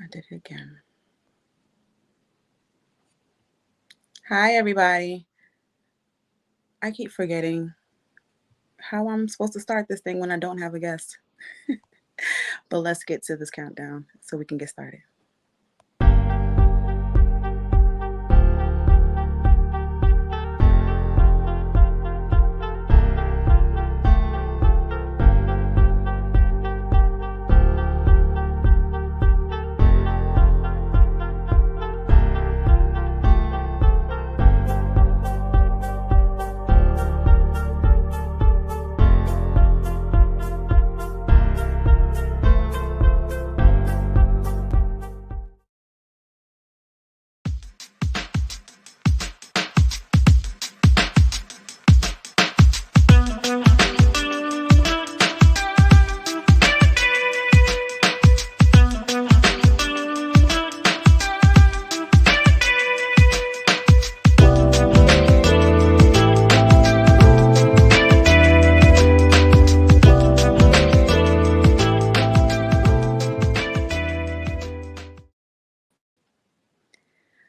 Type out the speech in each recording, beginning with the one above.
I did it again. Hi, everybody. I keep forgetting how I'm supposed to start this thing when I don't have a guest. But let's get to this countdown so we can get started.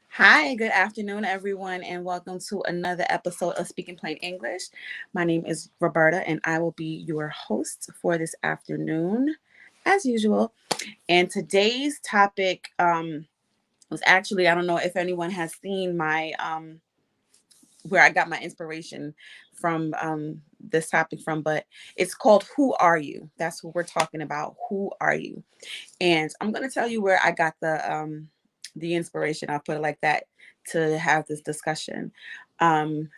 Hi, good afternoon, everyone, and welcome to another episode of Speaking Plain English. My name is Roberta, and I will be your host for this afternoon, as usual. And today's topic was actually, I don't know if anyone has seen my where I got my inspiration from this topic from, but it's called Who Are You? That's what we're talking about. Who are you? And I'm going to tell you where I got the inspiration, I'll put it like that, to have this discussion. Um,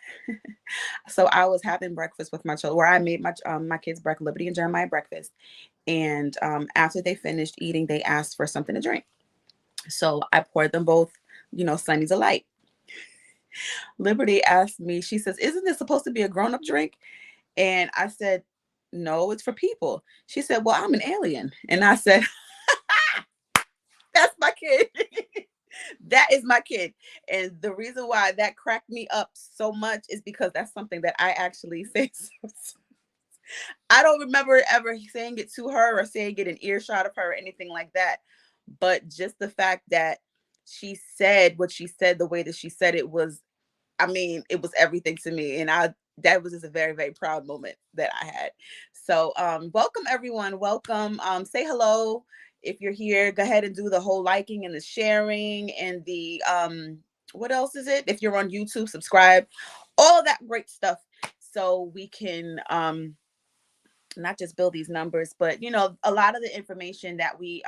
so I was having breakfast with my children, where I made my kids breakfast, Liberty and Jeremiah breakfast. And after they finished eating, they asked for something to drink. So I poured them both, Sunny's Delight. Liberty asked me, she says, "Isn't this supposed to be a grown-up drink?" And I said, "No, it's for people." She said, "Well, I'm an alien." And I said, "That's my kid." That is my kid. And the reason why that cracked me up so much is because that's something that I actually say. I don't remember ever saying it to her or saying it in earshot of her or anything like that. But just the fact that she said what she said, the way that she said it was, I mean, it was everything to me. And that was just a very, very proud moment that I had. So welcome everyone. Welcome. Say hello if you're here. Go ahead and do the whole liking and the sharing and the what else is it? If you're on YouTube, subscribe, all that great stuff. So we can not just build these numbers, but a lot of the information that we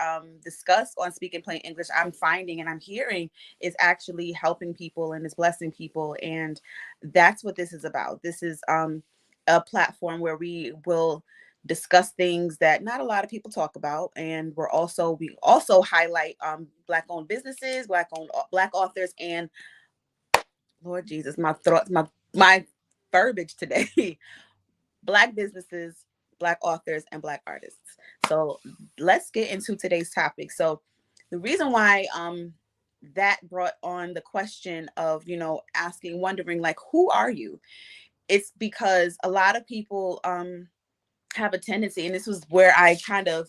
discuss on Speaking Plain English, I'm finding and I'm hearing is actually helping people and is blessing people. And that's what this is about. This is a platform where we will discuss things that not a lot of people talk about. And we also highlight Black owned businesses, Black authors, and Lord Jesus, my verbiage today. Black businesses, Black authors, and Black artists. So let's get into today's topic. So the reason why that brought on the question of, wondering, like, who are you? It's because a lot of people have a tendency, and this was where I kind of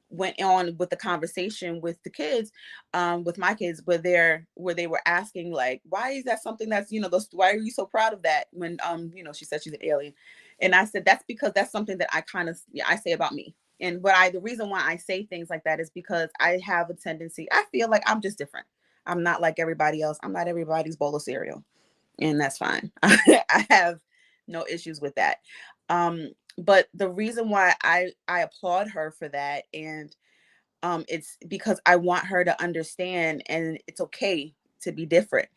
went on with the conversation with the kids, with my kids, where they were asking, like, why is that something that's, why are you so proud of that when she said she's an alien. And I said, that's because that's something that I say about me. And the reason why I say things like that is because I have a tendency, I feel like I'm just different. I'm not like everybody else. I'm not everybody's bowl of cereal, and that's fine. I have no issues with that. But the reason why I applaud her for that, and it's because I want her to understand, and it's okay to be different.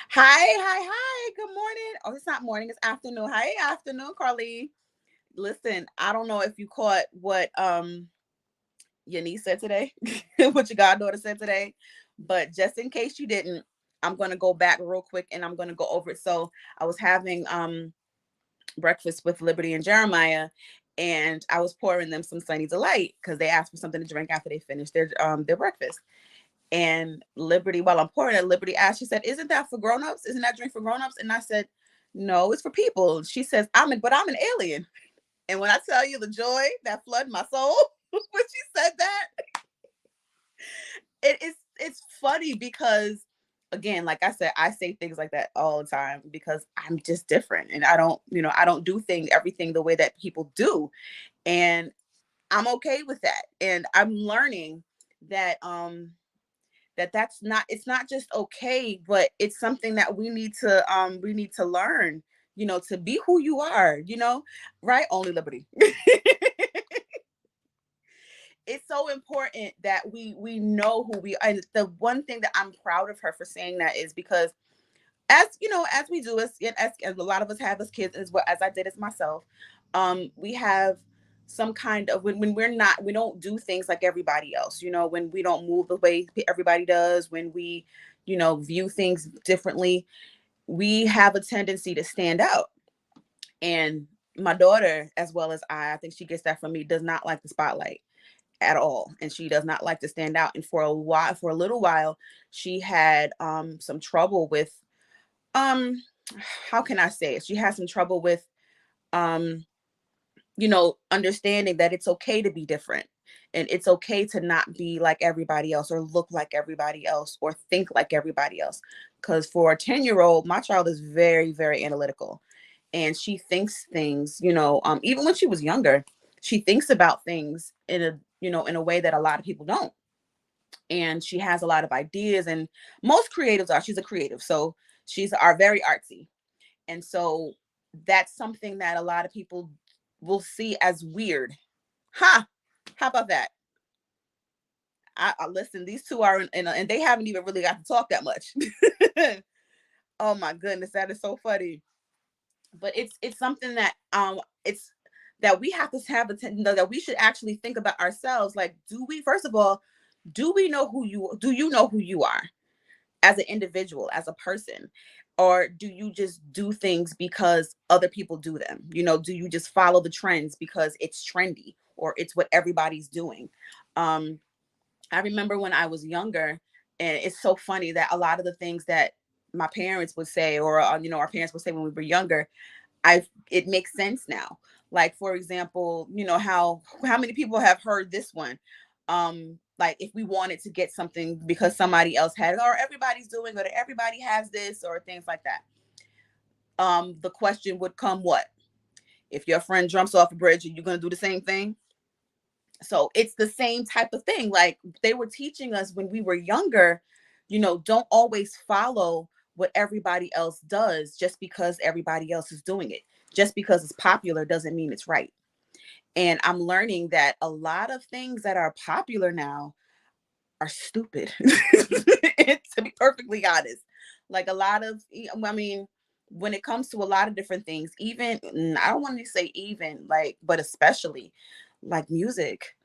Hi. Good morning. Oh, it's not morning, it's afternoon. Hi, afternoon, Carly. Listen, I don't know if you caught what your niece said today, what your goddaughter said today, but just in case you didn't, I'm gonna go back real quick and I'm gonna go over it. So I was having breakfast with Liberty and Jeremiah, and I was pouring them some Sunny Delight because they asked for something to drink after they finished their breakfast. And Liberty, while I'm pouring it, Liberty asked, she said, "Isn't that for grown-ups? Isn't that drink for grown-ups?" And I said, "No, it's for people." She says, but I'm an alien." And when I tell you the joy that flooded my soul when she said that, it's funny because, again, like I said, I say things like that all the time because I'm just different, and I don't do things everything the way that people do, and I'm okay with that. And I'm learning that that's not, it's not just okay, but it's something that we need to learn, to be who you are, right? Only liberty. It's so important that we know who we are. And the one thing that I'm proud of her for saying that is because, as we do, as a lot of us have as kids, as well as I did as myself, we have some kind of, when we don't do things like everybody else, when we don't move the way everybody does, when we view things differently, we have a tendency to stand out. And my daughter, as well as I think she gets that from me, does not like the spotlight at all, and she does not like to stand out. And for a little while, she had some trouble with, um how can I say it, she has some trouble with, um understanding that it's okay to be different, and it's okay to not be like everybody else, or look like everybody else, or think like everybody else. Because for a 10-year-old, my child is very, very analytical, and she thinks things, even when she was younger, she thinks about things in a way that a lot of people don't. And she has a lot of ideas, and most creatives are, she's a creative, so she's are very artsy. And so that's something that a lot of people will see as weird. Ha! How about that? I listen. These two are and they haven't even really got to talk that much. Oh my goodness, that is so funny. But it's something that it's that we have to have that we should actually think about ourselves. Like, do we, first of all, do you know who you are as an individual, as a person? Or do you just do things because other people do them? Do you just follow the trends because it's trendy or it's what everybody's doing? um I remember when I was younger, and it's so funny that a lot of the things that my parents would say, or our parents would say when we were younger, I it makes sense now. Like, for example, how many people have heard this one? Like, if we wanted to get something because somebody else had it, or everybody's doing, or everybody has this, or things like that. The question would come, what? If your friend jumps off a bridge, are you gonna do the same thing? So it's the same type of thing. Like, they were teaching us when we were younger, don't always follow what everybody else does just because everybody else is doing it. Just because it's popular doesn't mean it's right. And I'm learning that a lot of things that are popular now are stupid. To be perfectly honest, like, a lot of, I mean, when it comes to a lot of different things, even, I don't want to say even, like, but especially like music,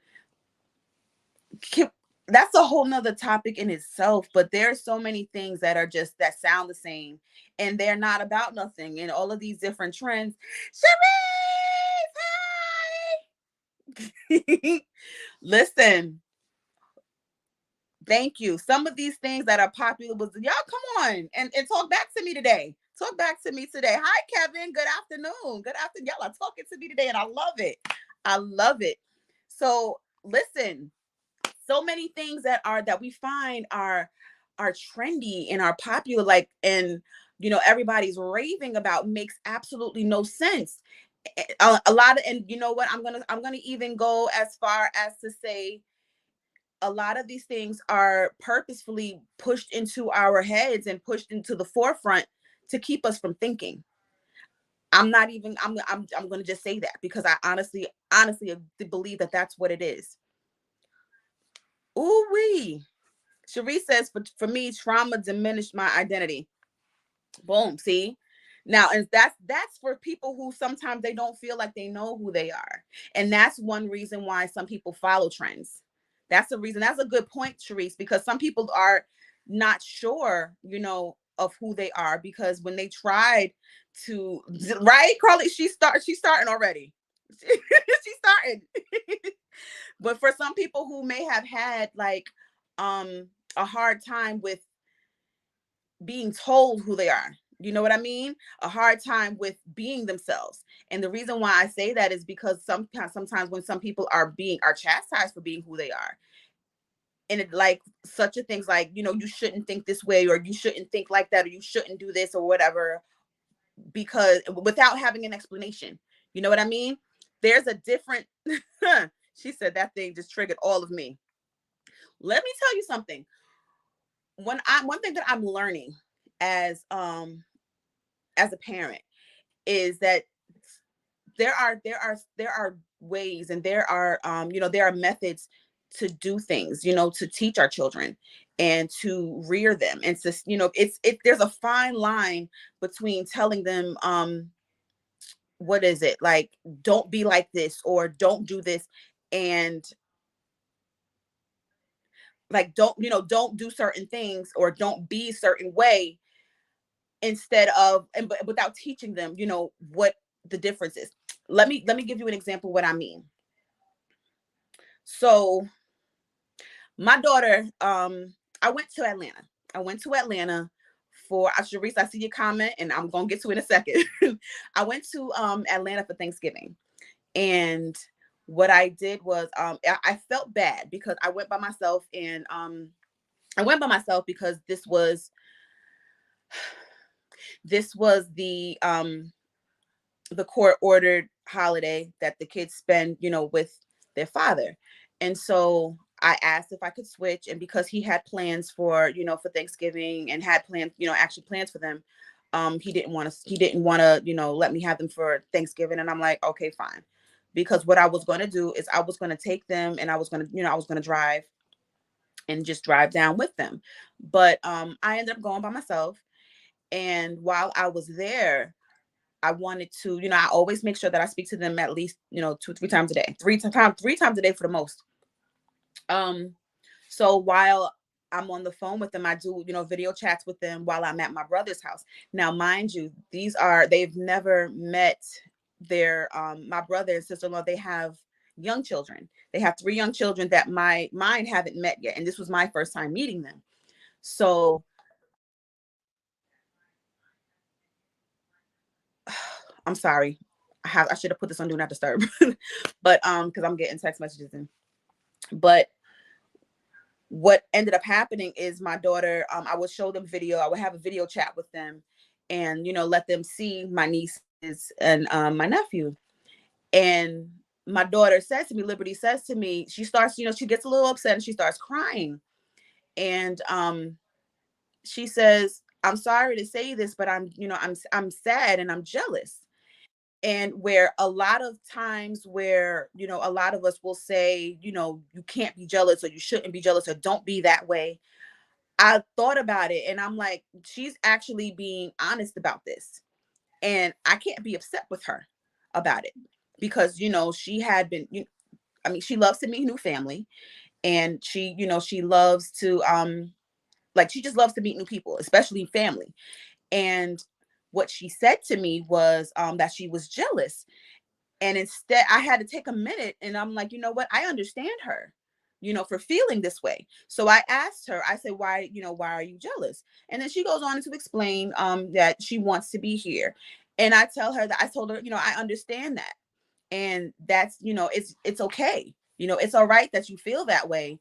that's a whole nother topic in itself. But there are so many things that are just that sound the same, and they're not about nothing, and all of these different trends. Sharice, listen, thank you. Some of these things that are popular was, y'all come on and talk back to me today. Talk back to me today. Hi, Kevin. Good afternoon. Good afternoon. Y'all are talking to me today, and I love it. I love it. So listen, so many things that we find are trendy and are popular, like, and everybody's raving about, makes absolutely no sense. A lot of, and you know what, I'm gonna even go as far as to say a lot of these things are purposefully pushed into our heads and pushed into the forefront to keep us from thinking. I'm not even I'm going to just say that because I honestly believe that that's what it is. Ooh wee. Cherie says, for me, trauma diminished my identity. Boom. See? Now, and that's for people who sometimes they don't feel like they know who they are. And that's one reason why some people follow trends. That's the reason. That's a good point, Sharice, because some people are not sure, of who they are, because when they tried to, right, Carly, she's starting already. She's starting. But for some people who may have had, like, a hard time with being told who they are. You know what I mean? A hard time with being themselves. And the reason why I say that is because sometimes when some people are chastised for being who they are, And it like such a things like, you shouldn't think this way, or you shouldn't think like that, or you shouldn't do this or whatever, because without having an explanation. You know what I mean? There's a different she said that thing just triggered all of me. Let me tell you something. One thing that I'm learning as as a parent is that there are ways, and there are methods to do things, to teach our children and to rear them. And to, there's a fine line between telling them, what is it, like, don't be like this or don't do this, and like, don't do certain things or don't be a certain way, instead of, and but without teaching them, what the difference is. Let me give you an example what I mean. So my daughter, I went to Atlanta. I went to Atlanta for Sharice, I see your comment, and I'm gonna get to it in a second. I went to Atlanta for Thanksgiving. And what I did was, I felt bad because I went by myself, and I went by myself because this was the court ordered holiday that the kids spend, with their father. And so I asked if I could switch. And because he had plans for Thanksgiving, and had plans, actually plans for them, he didn't want to, let me have them for Thanksgiving. And I'm like, okay, fine. Because what I was going to do is I was going to take them, and I was going to drive and just drive down with them. But I ended up going by myself. And while I was there, I wanted to, I always make sure that I speak to them at least, 2, 3 times a day, three times a day for the most. Um, so while I'm on the phone with them, I do, video chats with them while I'm at my brother's house. Now, mind you, they've never met my brother and sister-in-law. They have young children. They have 3 young children that mine haven't met yet. And this was my first time meeting them. So I'm sorry. I should have put this on Do Not Disturb, but because I'm getting text messages in. But what ended up happening is my daughter, I would show them video. I would have a video chat with them, and let them see my nieces and my nephew. And my daughter says to me, Liberty says to me, she starts, she gets a little upset and she starts crying. And she says, I'm sorry to say this, but I'm sad and I'm jealous. And where a lot of times where, a lot of us will say, you can't be jealous, or you shouldn't be jealous, or don't be that way. I thought about it, and I'm like, she's actually being honest about this. And I can't be upset with her about it, because, she had been, I mean, she loves to meet new family, and she loves to, like, she just loves to meet new people, especially family. And what she said to me was, that she was jealous. And instead, I had to take a minute, and I'm like, you know what? I understand her, for feeling this way. So I asked her, I said, why are you jealous? And then she goes on to explain, that she wants to be here. And I told her, I understand that. And that's, it's okay. It's all right that you feel that way.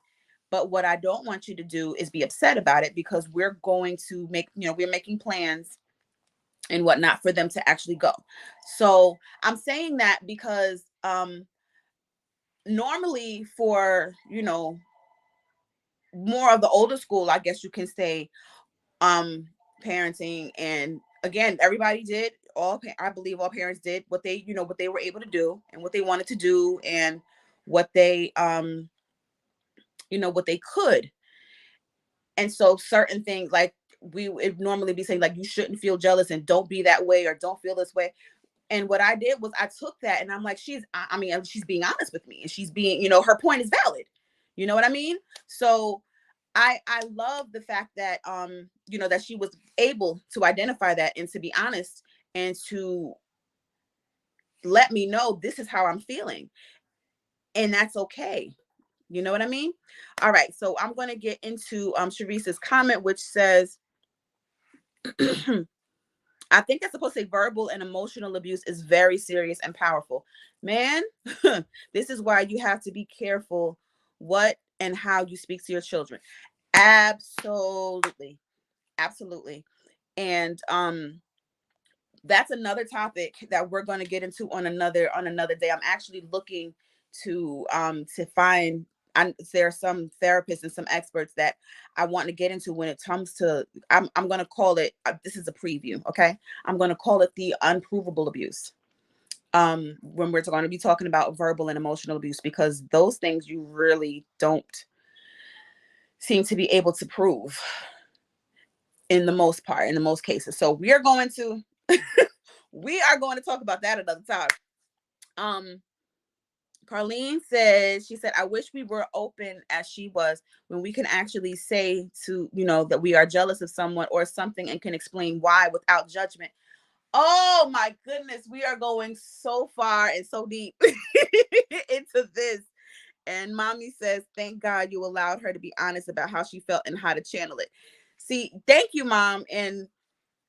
But what I don't want you to do is be upset about it, because we're going to we're making plans and whatnot for them to actually go. So I'm saying that because normally for more of the older school, I guess you can say, um parenting, and again, everybody did, I believe all parents did what they were able to do, and what they wanted to do, and what they what they could. And so certain things, like, we would normally be saying, like, you shouldn't feel jealous, and don't be that way, or don't feel this way. And what I did was I took that, and I'm like, I mean, she's being honest with me, and she's being, her point is valid. You know what I mean? So I love the fact that, that she was able to identify that, and to be honest, and to let me know this is how I'm feeling. And that's okay. You know what I mean? All right. So I'm going to get into Sharice's comment, which says, I think that's supposed to say verbal and emotional abuse is very serious and powerful. Man, this is why you have to be careful what and how you speak to your children. Absolutely. Absolutely. And that's another topic that we're going to get into on another day. I'm actually looking to find, there are some therapists and some experts that I want to get into when it comes to, I'm going to call it, this is a preview, okay? I'm going to call it the unprovable abuse. When we're going to be talking about verbal and emotional abuse, because those things you really don't seem to be able to prove in the most part, in the most cases. So we are going to we are going to talk about that another time. Um, Carlene says, she said, I wish we were open as she was, when we can actually say to, that we are jealous of someone or something and can explain why without judgment. Oh my goodness, we are going so far and so deep into this. And mommy says, thank God you allowed her to be honest about how she felt and how to channel it. See, thank you, mom. And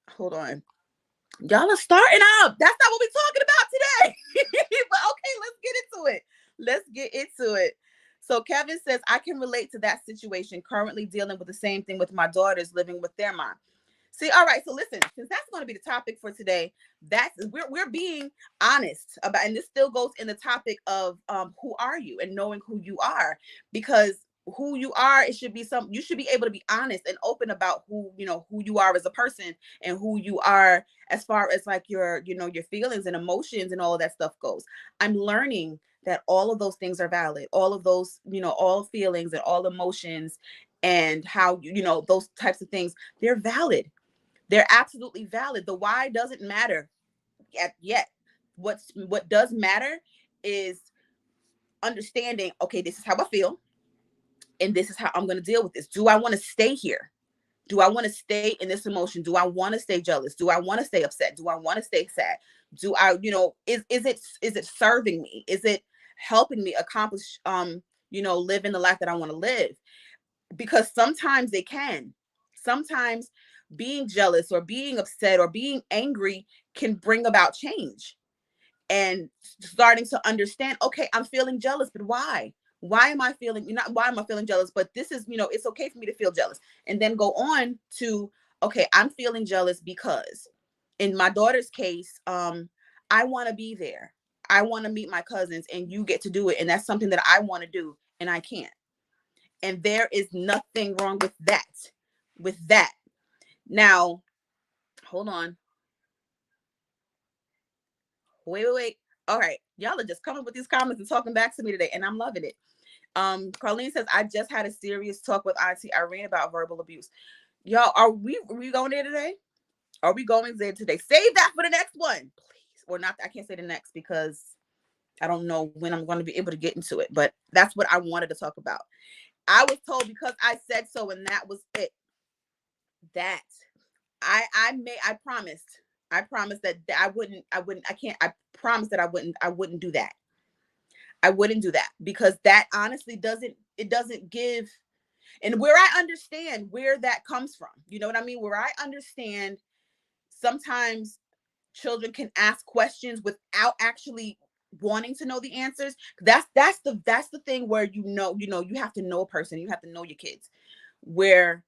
hold on. Y'all are starting up. That's not what we're talking about today. But okay, let's get into it. Let's get into it. So Kevin says, I can relate to that situation. Currently dealing with the same thing with my daughters living with their mom. See, all right. So listen, since that's going to be the topic for today, we're being honest about, and this still goes in the topic of who are you and knowing who you are, because who you are, it should be you should be able to be honest and open about who you are as a person, and who you are as far as like your feelings and emotions and all of that stuff goes. I'm learning that all of those things are valid. All of those, all feelings and all emotions, and how those types of things, they're valid. They're absolutely valid. The why doesn't matter yet. What does matter is understanding, okay, this is how I feel, and this is how I'm going to deal with this. Do I want to stay here? Do I want to stay in this emotion? Do I want to stay jealous? Do I want to stay upset? Do I want to stay sad? Do I, is it serving me? Is it helping me accomplish living the life that I want to live? Because sometimes they can. Sometimes being jealous or being upset or being angry can bring about change, and starting to understand, okay, I'm feeling jealous, but why? Why am I feeling, not why am I feeling jealous, but this is, it's okay for me to feel jealous. And then go on to, okay, I'm feeling jealous because in my daughter's case, I want to be there. I want to meet my cousins and you get to do it. And that's something that I want to do and I can't. And there is nothing wrong with that. With that. Now, hold on. Wait. All right. Y'all are just coming with these comments and talking back to me today, and I'm loving it. Carlene says, I just had a serious talk with Auntie Irene about verbal abuse. Y'all, are we going there today? Are we going there today? Save that for the next one, please. Or not, I can't say the next because I don't know when I'm going to be able to get into it, but that's what I wanted to talk about. I was told because I said so, and that was it. That I promised. I promised that I promised that I wouldn't do that. I wouldn't do that, because that honestly doesn't give, and where I understand where that comes from. You know what I mean? Where I understand sometimes children can ask questions without actually wanting to know the answers. That's the thing where you have to know a person, you have to know your kids, where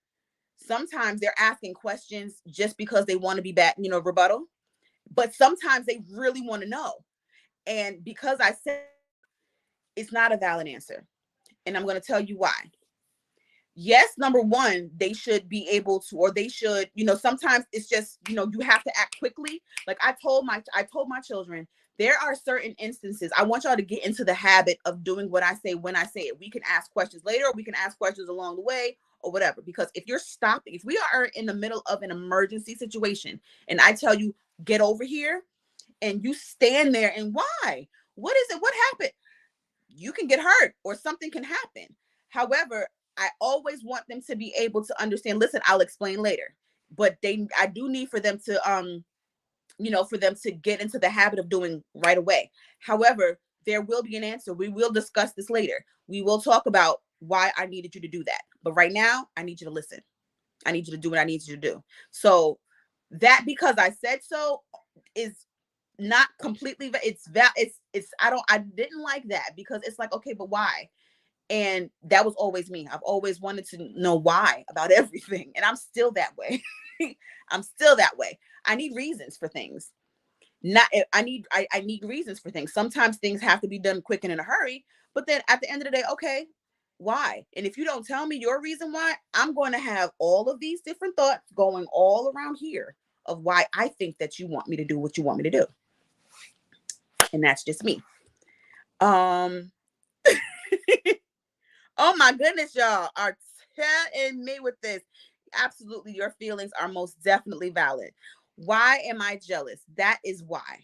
sometimes they're asking questions just because they want to be back, rebuttal, but sometimes they really want to know. And because I said it's not a valid answer, and I'm going to tell you why. Yes, number one, they should be able to, or they should, sometimes it's just, you have to act quickly. Like I told my children, there are certain instances. I want y'all to get into the habit of doing what I say when I say it. We can ask questions later, or we can ask questions along the way, or whatever. Because if we are in the middle of an emergency situation and I tell you, get over here, and you stand there and why? What is it? What happened? You can get hurt or something can happen. However, I always want them to be able to understand, listen, I'll explain later. But I do need for them to for them to get into the habit of doing right away. However, there will be an answer. We will discuss this later. We will talk about why I needed you to do that. But right now, I need you to listen. I need you to do what I need you to do. So that, because I said so, is not completely, it's I didn't like that, because it's like, okay, but why? And that was always me. I've always wanted to know why about everything. And I'm still that way. I'm still that way. I need reasons for things. Not I need reasons for things. Sometimes things have to be done quick and in a hurry, but then at the end of the day, okay, why? And if you don't tell me your reason why, I'm going to have all of these different thoughts going all around here of why I think that you want me to do what you want me to do. And that's just me. Um Oh my goodness, y'all are telling me with this. Absolutely, your feelings are most definitely valid. Why am I jealous? That is why.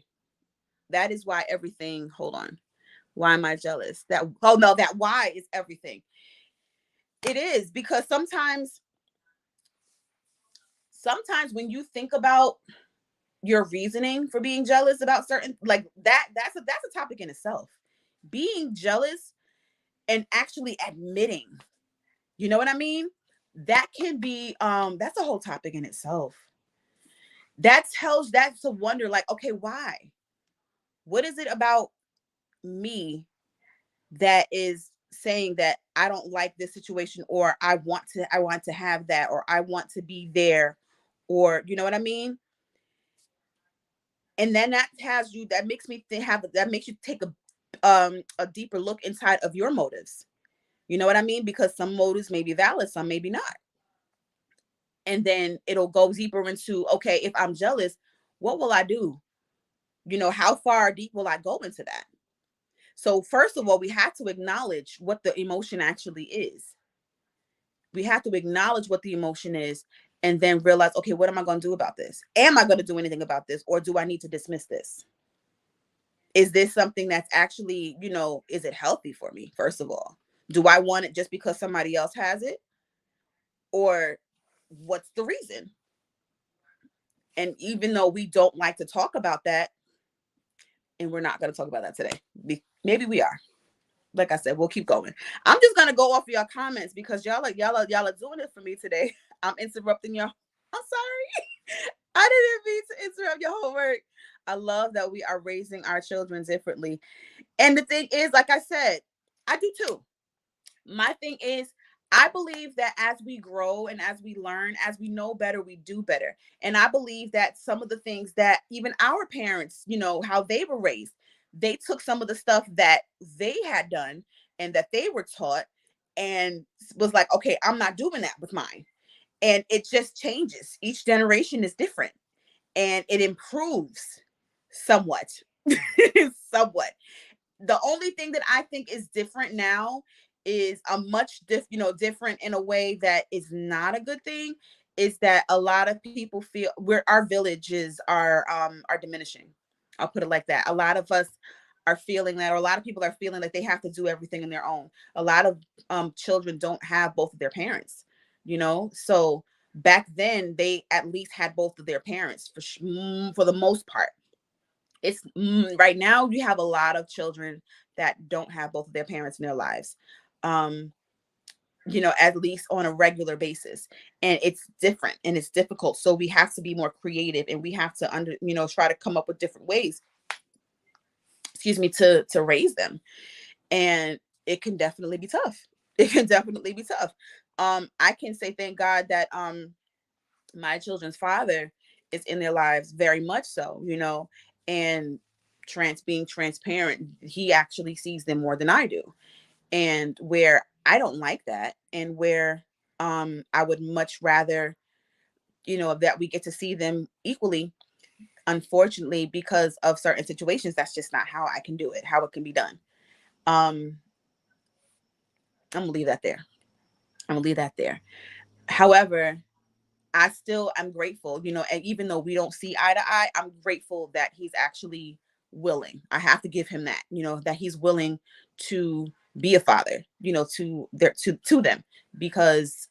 That is why everything. Hold on. Why am I jealous? That oh no, that why is everything. It is because sometimes when you think about your reasoning for being jealous about certain like that's a topic in itself. Being jealous and actually admitting, you know what I mean? That can be that's a whole topic in itself. That's a wonder like okay, why? What is it about me that is saying that I don't like this situation or I want to have that or I want to be there or you know what I mean? And then that makes me have that makes you take a deeper look inside of your motives. You know what I mean? Because some motives may be valid, some maybe not. And then it'll go deeper into okay, if I'm jealous, what will I do? You know, how far deep will I go into that? So first of all, we have to acknowledge what the emotion actually is. We have to acknowledge what the emotion is and then realize, okay, what am I going to do about this? Am I going to do anything about this? Or do I need to dismiss this? Is this something that's actually, is it healthy for me? First of all, do I want it just because somebody else has it? Or what's the reason? And even though we don't like to talk about that, and we're not going to talk about that today, maybe we are. Like I said, we'll keep going. I'm just gonna go off of your comments because y'all are doing it for me today. I'm interrupting y'all. I'm sorry. I didn't mean to interrupt your homework. I love that we are raising our children differently. And the thing is, like I said, I do too. My thing is, I believe that as we grow and as we learn, as we know better, we do better. And I believe that some of the things that even our parents, how they were raised, they took some of the stuff that they had done and that they were taught and was like, okay, I'm not doing that with mine. And it just changes. Each generation is different and it improves somewhat. Somewhat. The only thing that I think is different now is a different in a way that is not a good thing is that a lot of people feel our villages are diminishing. I'll put it like that. A lot of us are feeling that, or a lot of people are feeling like they have to do everything on their own. A lot of children don't have both of their parents, so back then they at least had both of their parents for the most part. It's right now you have a lot of children that don't have both of their parents in their lives, um at least on a regular basis, and it's different and it's difficult, so we have to be more creative and we have to try to come up with different ways, excuse me, to raise them. And it can definitely be tough. It can definitely be tough. I can say thank God that my children's father is in their lives very much so, and being transparent, he actually sees them more than I do. And where I don't like that, and where I would much rather, that we get to see them equally. Unfortunately, because of certain situations, that's just not how I can do it, how it can be done. Um, I'm gonna leave that there. I'm gonna leave that there. However, I'm grateful, and even though we don't see eye to eye, I'm grateful that he's actually willing. I have to give him that, that he's willing to be a father, to them, because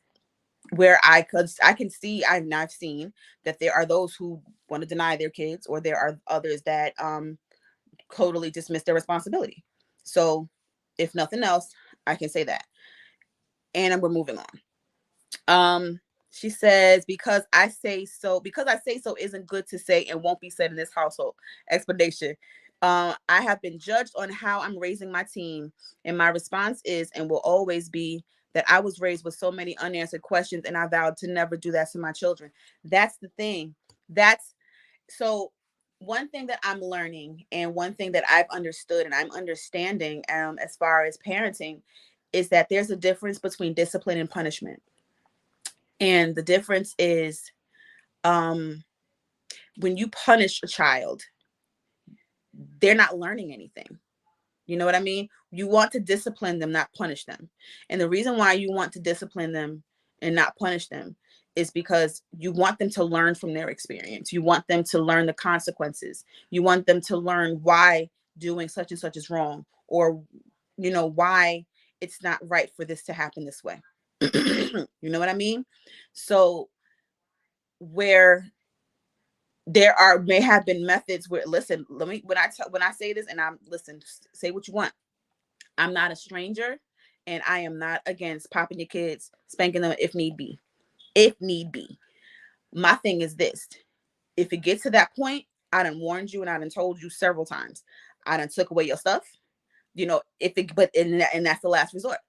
where I can see, I've seen that there are those who want to deny their kids, or there are others that totally dismiss their responsibility. So if nothing else, I can say that. And we're moving on. She says, because I say so isn't good to say and won't be said in this household. Explanation. I have been judged on how I'm raising my team, and my response is and will always be that I was raised with so many unanswered questions, and I vowed to never do that to my children. That's the thing. That's so one thing that I'm learning, and one thing that I've understood and I'm understanding as far as parenting, is that there's a difference between discipline and punishment. And the difference is, um, when you punish a child, they're not learning anything. You know what I mean? You want to discipline them, not punish them. And the reason why you want to discipline them and not punish them is because you want them to learn from their experience. You want them to learn the consequences. You want them to learn why doing such and such is wrong, or, why it's not right for this to happen this way. You know what I mean? So, where there are may have been methods where, listen, let me when I say this, and I'm listen, say what you want. I'm not a stranger, and I am not against popping your kids, spanking them if need be. If need be. My thing is this: if it gets to that point, I done warned you and I done told you several times. I done took away your stuff. If it, but and that's the last resort.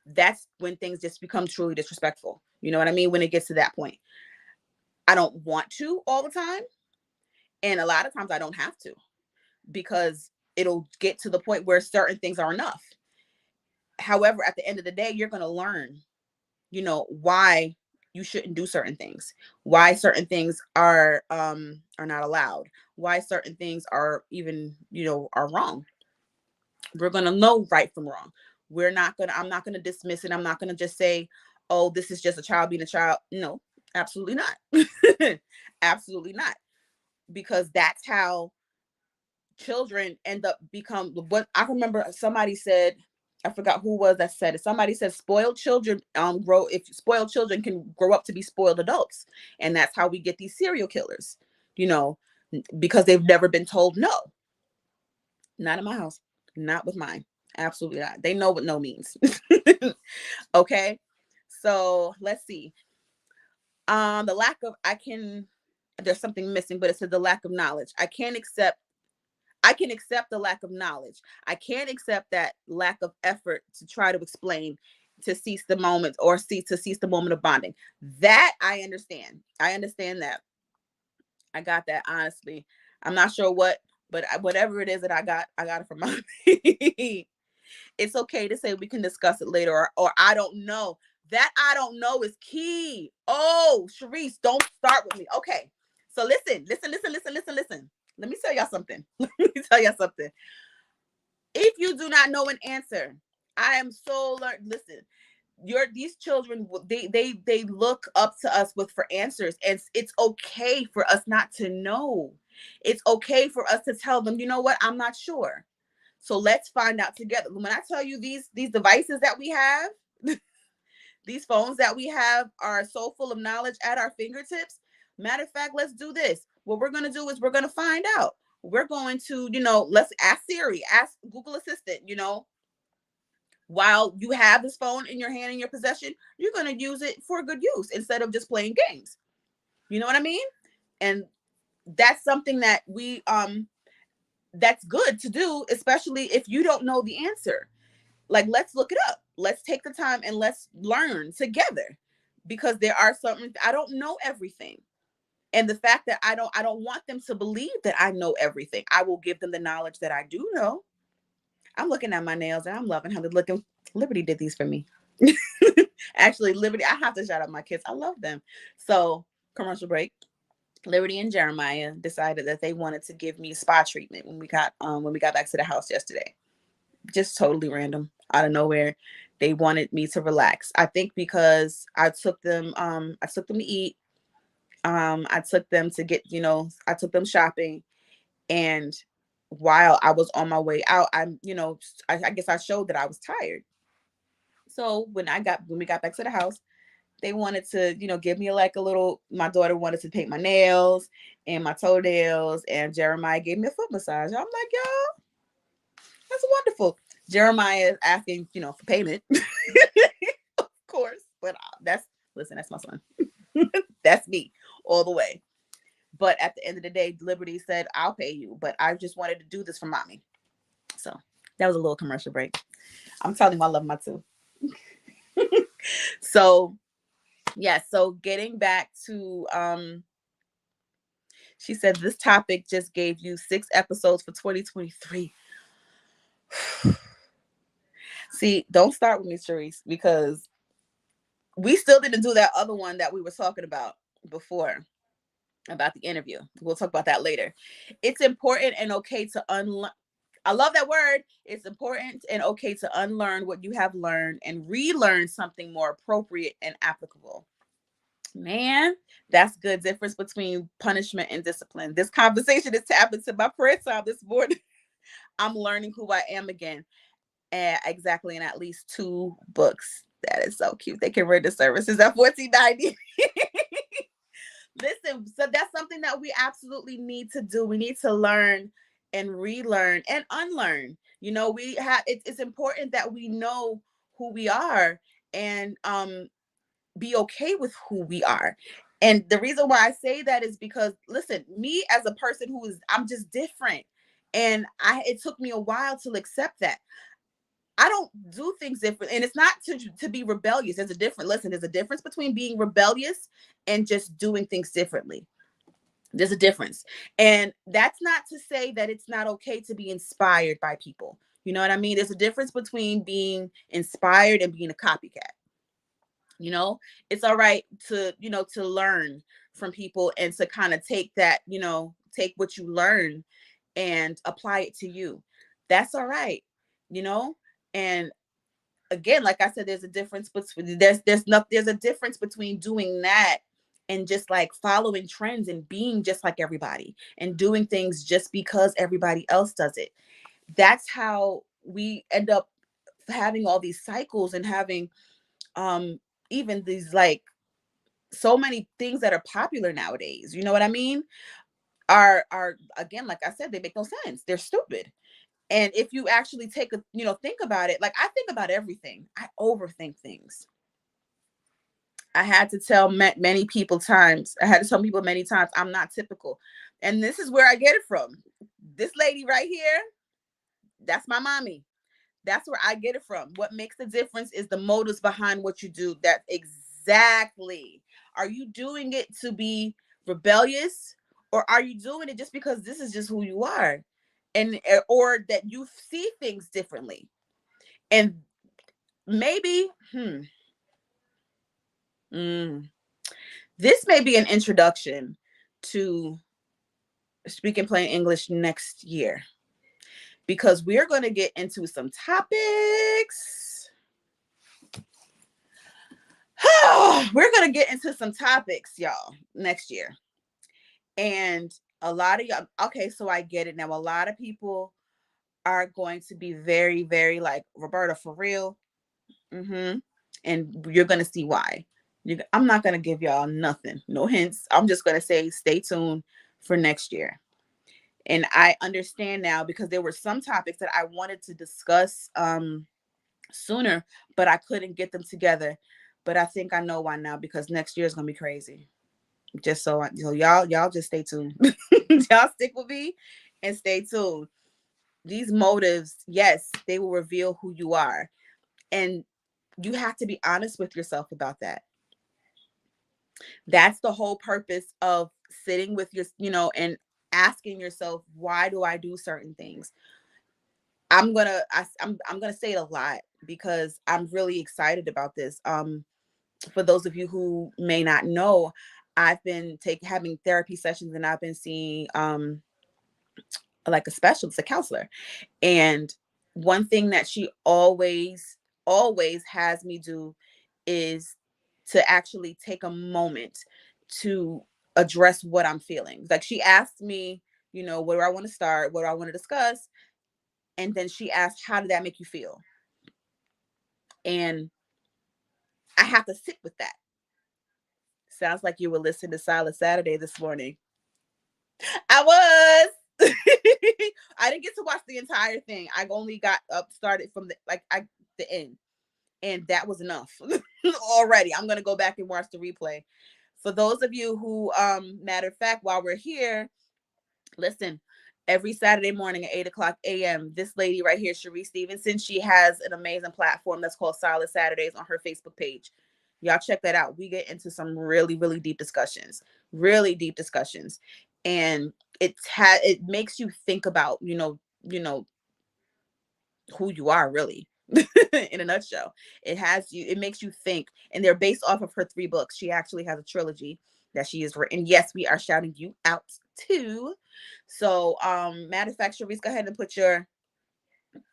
That's when things just become truly disrespectful. You know what I mean? When it gets to that point, I don't want to all the time, and a lot of times I don't have to, because it'll get to the point where certain things are enough. However, at the end of the day, you're going to learn, why you shouldn't do certain things, why certain things are not allowed, why certain things are even, are wrong. We're going to know right from wrong. I'm not going to dismiss it. I'm not going to just say, oh, this is just a child being a child. No, absolutely not. Absolutely not. Because that's how children end up become. What I remember somebody said, I forgot who was that said it. Somebody said spoiled children grow if spoiled children can grow up to be spoiled adults. And that's how we get these serial killers, you know, because they've never been told no. Not in my house. Not with mine. Absolutely not. They know what no means. Okay. So let's see. The lack of there's something missing, but it said the lack of knowledge. I can accept the lack of knowledge. I can't accept that lack of effort to try to explain, to cease the moment, or cease the moment of bonding. That I understand. I understand that. I got that, honestly. I'm not sure what, but whatever it is that I got it from mommy. It's okay to say we can discuss it later, or I don't know. That I don't know is key. Oh, Sharice, don't start with me. Okay. So listen. Let me tell y'all something. Let me tell y'all something. If you do not know an answer, I am so learned. Listen, these children, they look up to us for answers, and it's okay for us not to know. It's okay for us to tell them, you know what, I'm not sure. So let's find out together. When I tell you these devices that we have, these phones that we have are so full of knowledge at our fingertips. Matter of fact, let's do this. What we're going to do is we're going to find out. We're going to, let's ask Siri, ask Google Assistant, while you have this phone in your hand, in your possession, you're going to use it for good use instead of just playing games. You know what I mean? And that's something that that's good to do, especially if you don't know the answer. Like, let's look it up. Let's take the time and let's learn together, because there are something I don't know everything. And the fact that I don't want them to believe that I know everything. I will give them the knowledge that I do know. I'm looking at my nails and I'm loving how they're looking. Liberty did these for me. Actually, Liberty, I have to shout out my kids. I love them. So, commercial break. Liberty and Jeremiah decided that they wanted to give me spa treatment when we got back to the house yesterday. Just totally random, out of nowhere. They wanted me to relax. I think because I took them to eat. I took them to get, I took them shopping. And while I was on my way out, I guess I showed that I was tired. So when we got back to the house, they wanted to, give me like a little, my daughter wanted to paint my nails and my toenails, and Jeremiah gave me a foot massage. I'm like, yo, that's wonderful. Jeremiah is asking, for payment. Of course. But that's my son. That's me all the way. But at the end of the day, Liberty said, I'll pay you, but I just wanted to do this for mommy. So that was a little commercial break. I'm telling you, I love my two. So yeah, so getting back to she said this topic just gave you 6 episodes for 2023. See, don't start with me, Sharice, because we still didn't do that other one that we were talking about before, about the interview. We'll talk about that later. It's important and okay to unlearn. I love that word. It's important and okay to unlearn what you have learned and relearn something more appropriate and applicable. Man, that's good. Difference between punishment and discipline. This conversation is tapped into my prayer time this morning. I'm learning who I am again. Exactly in at least 2 books. That is so cute. They can read the services at $14.90. Listen, so that's something that we absolutely need to do. We need to learn and relearn and unlearn. You know, we have it's important that we know who we are and be okay with who we are. And the reason why I say that is because listen, me as a person I'm just different. And it took me a while to accept that. I don't do things different. And it's not to be rebellious. There's a difference between being rebellious and just doing things differently. There's a difference. And that's not to say that it's not okay to be inspired by people. You know what I mean? There's a difference between being inspired and being a copycat. You know, it's all right to, to learn from people and to kind of take that, take what you learn and apply it to you. That's all right, you know? And again, like I said, there's a difference between there's a difference between doing that and just like following trends and being just like everybody and doing things just because everybody else does it. That's how we end up having all these cycles and having even these like so many things that are popular nowadays. You know what I mean? Are again, like I said, they make no sense. They're stupid. And if you actually think about it, like I think about everything. I overthink things. I had to tell many people many times, I'm not typical. And this is where I get it from. This lady right here, that's my mommy. That's where I get it from. What makes the difference is the motives behind what you do. That exactly. Are you doing it to be rebellious, or are you doing it just because this is just who you are? And or that you see things differently. And maybe this may be an introduction to speaking plain English next year, because we're going to get into some topics. We're going to get into some topics, y'all, next year. And a lot of y'all, okay, so I get it now. A lot of people are going to be very, very like, Roberta, for real? And you're going to see why. I'm not going to give y'all nothing, no hints. I'm just going to say stay tuned for next year. And I understand now, because there were some topics that I wanted to discuss sooner, but I couldn't get them together. But I think I know why now, because next year is going to be crazy. Just so y'all just stay tuned. Y'all stick with me and stay tuned. These motives, yes, they will reveal who you are. And you have to be honest with yourself about that. That's the whole purpose of sitting with your, and asking yourself, why do I do certain things? I'm gonna say it a lot because I'm really excited about this. For those of you who may not know, I've been having therapy sessions, and I've been seeing like a specialist, a counselor. And one thing that she always has me do is to actually take a moment to address what I'm feeling. Like, she asked me, where do I want to start? What do I want to discuss? And then she asked, how did that make you feel? And I have to sit with that. Sounds like you were listening to Silent Saturday this morning. I was. I didn't get to watch the entire thing. I only got started from the end. And that was enough already. I'm going to go back and watch the replay. For those of you who, matter of fact, while we're here, listen, every Saturday morning at 8 o'clock a.m., this lady right here, Sharice Stevenson, she has an amazing platform that's called Solid Saturdays on her Facebook page. Y'all check that out. We get into some really, really deep discussions, really deep discussions. And it makes you think about, who you are really. In a nutshell, it makes you think, and they're based off of her 3 books. She actually has a trilogy that she has written. Yes, we are shouting you out too. So matter of fact, Sharice, go ahead and put your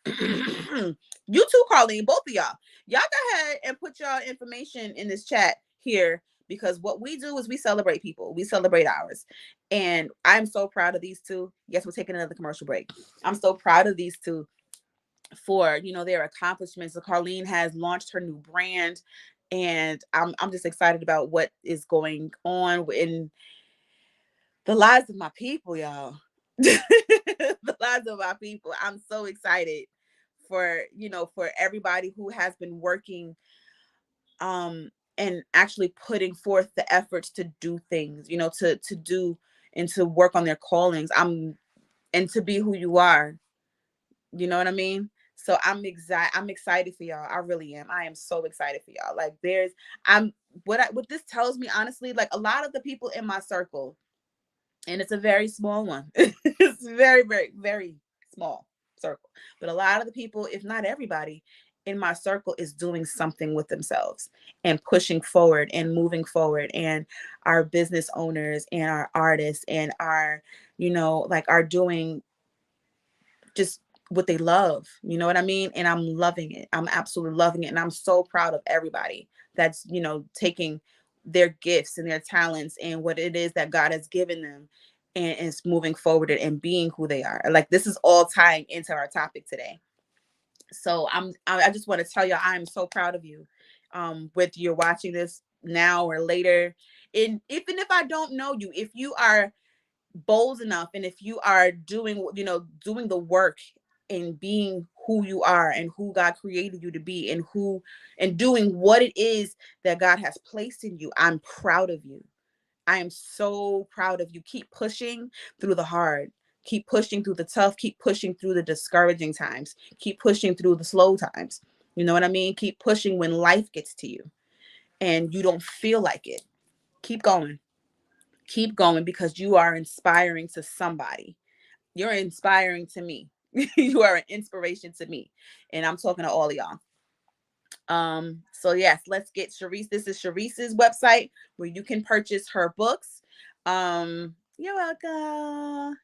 you too, Carlene, both of y'all go ahead and put your information in this chat here, because what we do is we celebrate people, we celebrate ours. And I'm so proud of these two. Yes, we're taking another commercial break. I'm so proud of these two for their accomplishments. So Carlene has launched her new brand, and I'm just excited about what is going on in the lives of my people, y'all. The lives of our people. I'm so excited for for everybody who has been working and actually putting forth the efforts to do things, to do and to work on their callings. And to be who you are. You know what I mean? So I'm excited for y'all. I really am. I am so excited for y'all. Like I'm what this tells me, honestly, like a lot of the people in my circle, and it's a very small one. It's very, very, very small circle. But a lot of the people, if not everybody, in my circle is doing something with themselves and pushing forward and moving forward. And our business owners and our artists and our, like are doing just what they love. You know what I mean? And I'm loving it. I'm absolutely loving it. And I'm so proud of everybody that's, taking their gifts and their talents and what it is that God has given them, and is moving forward and being who they are. Like, this is all tying into our topic today. So I just want to tell you, I'm so proud of you. Whether you're watching this now or later, and even if I don't know you, if you are bold enough, and if you are doing the work and being who you are and who God created you to be, and doing what it is that God has placed in you, I'm proud of you. I am so proud of you. Keep pushing through the hard, keep pushing through the tough, keep pushing through the discouraging times, keep pushing through the slow times. You know what I mean? Keep pushing when life gets to you and you don't feel like it. Keep going. Keep going, because you are inspiring to somebody. You're inspiring to me. You are an inspiration to me. And I'm talking to all of y'all. So yes, let's get Sharice. This is Sharice's website where you can purchase her books. You're welcome.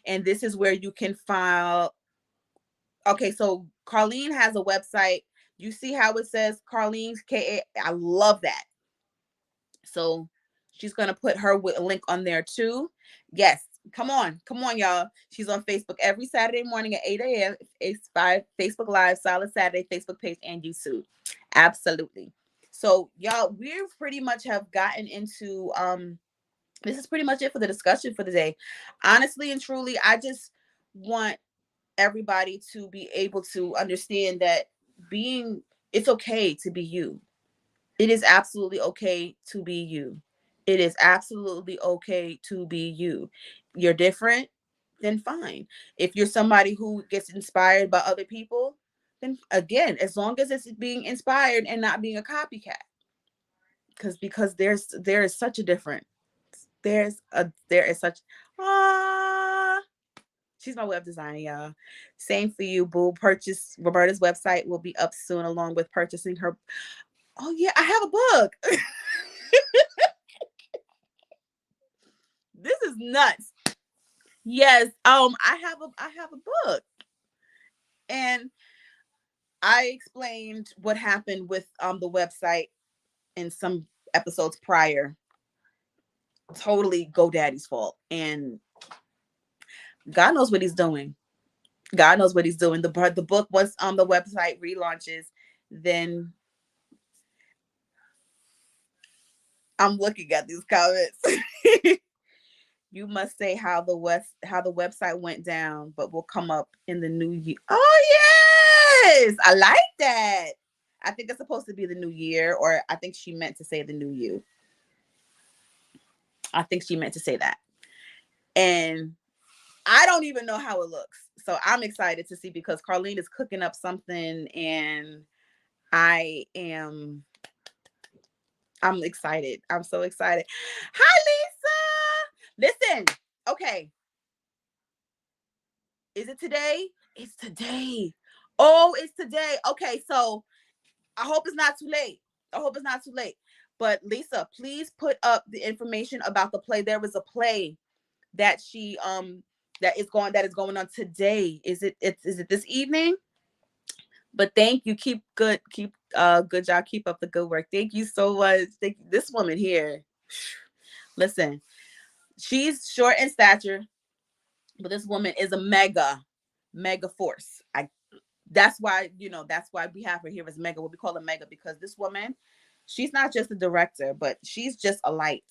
And this is where you can file. Okay, so Carlene has a website. You see how it says Carlene's K. I love that. So she's going to put her link on there too. Yes. Come on, y'all. She's on Facebook every Saturday morning at 8 a.m. It's 5 Facebook Live, Solid Saturday, Facebook page, and YouTube. Absolutely. So, y'all, we pretty much have gotten into this is pretty much it for the discussion for the day. Honestly and truly, I just want everybody to be able to understand that it's okay to be you. It is absolutely okay to be you. It is absolutely okay to be you. You're different, then fine. If you're somebody who gets inspired by other people, then again, as long as it's being inspired and not being a copycat. Because there is such a difference. There is such ah she's my web designer, y'all. Same for you, boo. Purchase Roberta's website will be up soon, along with purchasing her. Oh yeah, I have a book. This is nuts. Yes, I have a book, and I explained what happened with the website in some episodes prior. Totally GoDaddy's fault, and God knows what He's doing. God knows what He's doing. The book, once the website relaunches, then I'm looking at these comments. You must say how the website went down, but will come up in the new year. Oh yes, I like that. I think it's supposed to be the new year, or I think she meant to say the new you. I think she meant to say that. And I don't even know how it looks. So I'm excited to see, because Carlene is cooking up something, and I am I'm excited. I'm so excited. Hi, Lisa. Listen. Okay. Is it today? It's today. Oh, it's today. Okay, so I hope it's not too late. I hope it's not too late. But Lisa, please put up the information about the play. There was a play that that is going on today. Is it this evening? But thank you. Keep good job. Keep up the good work. Thank you so much. Thank you. This woman here. Listen, she's short in stature, but this woman is a mega force. That's why, that's why we have her here as mega. What we call her mega, because this woman, she's not just a director, but she's just a light.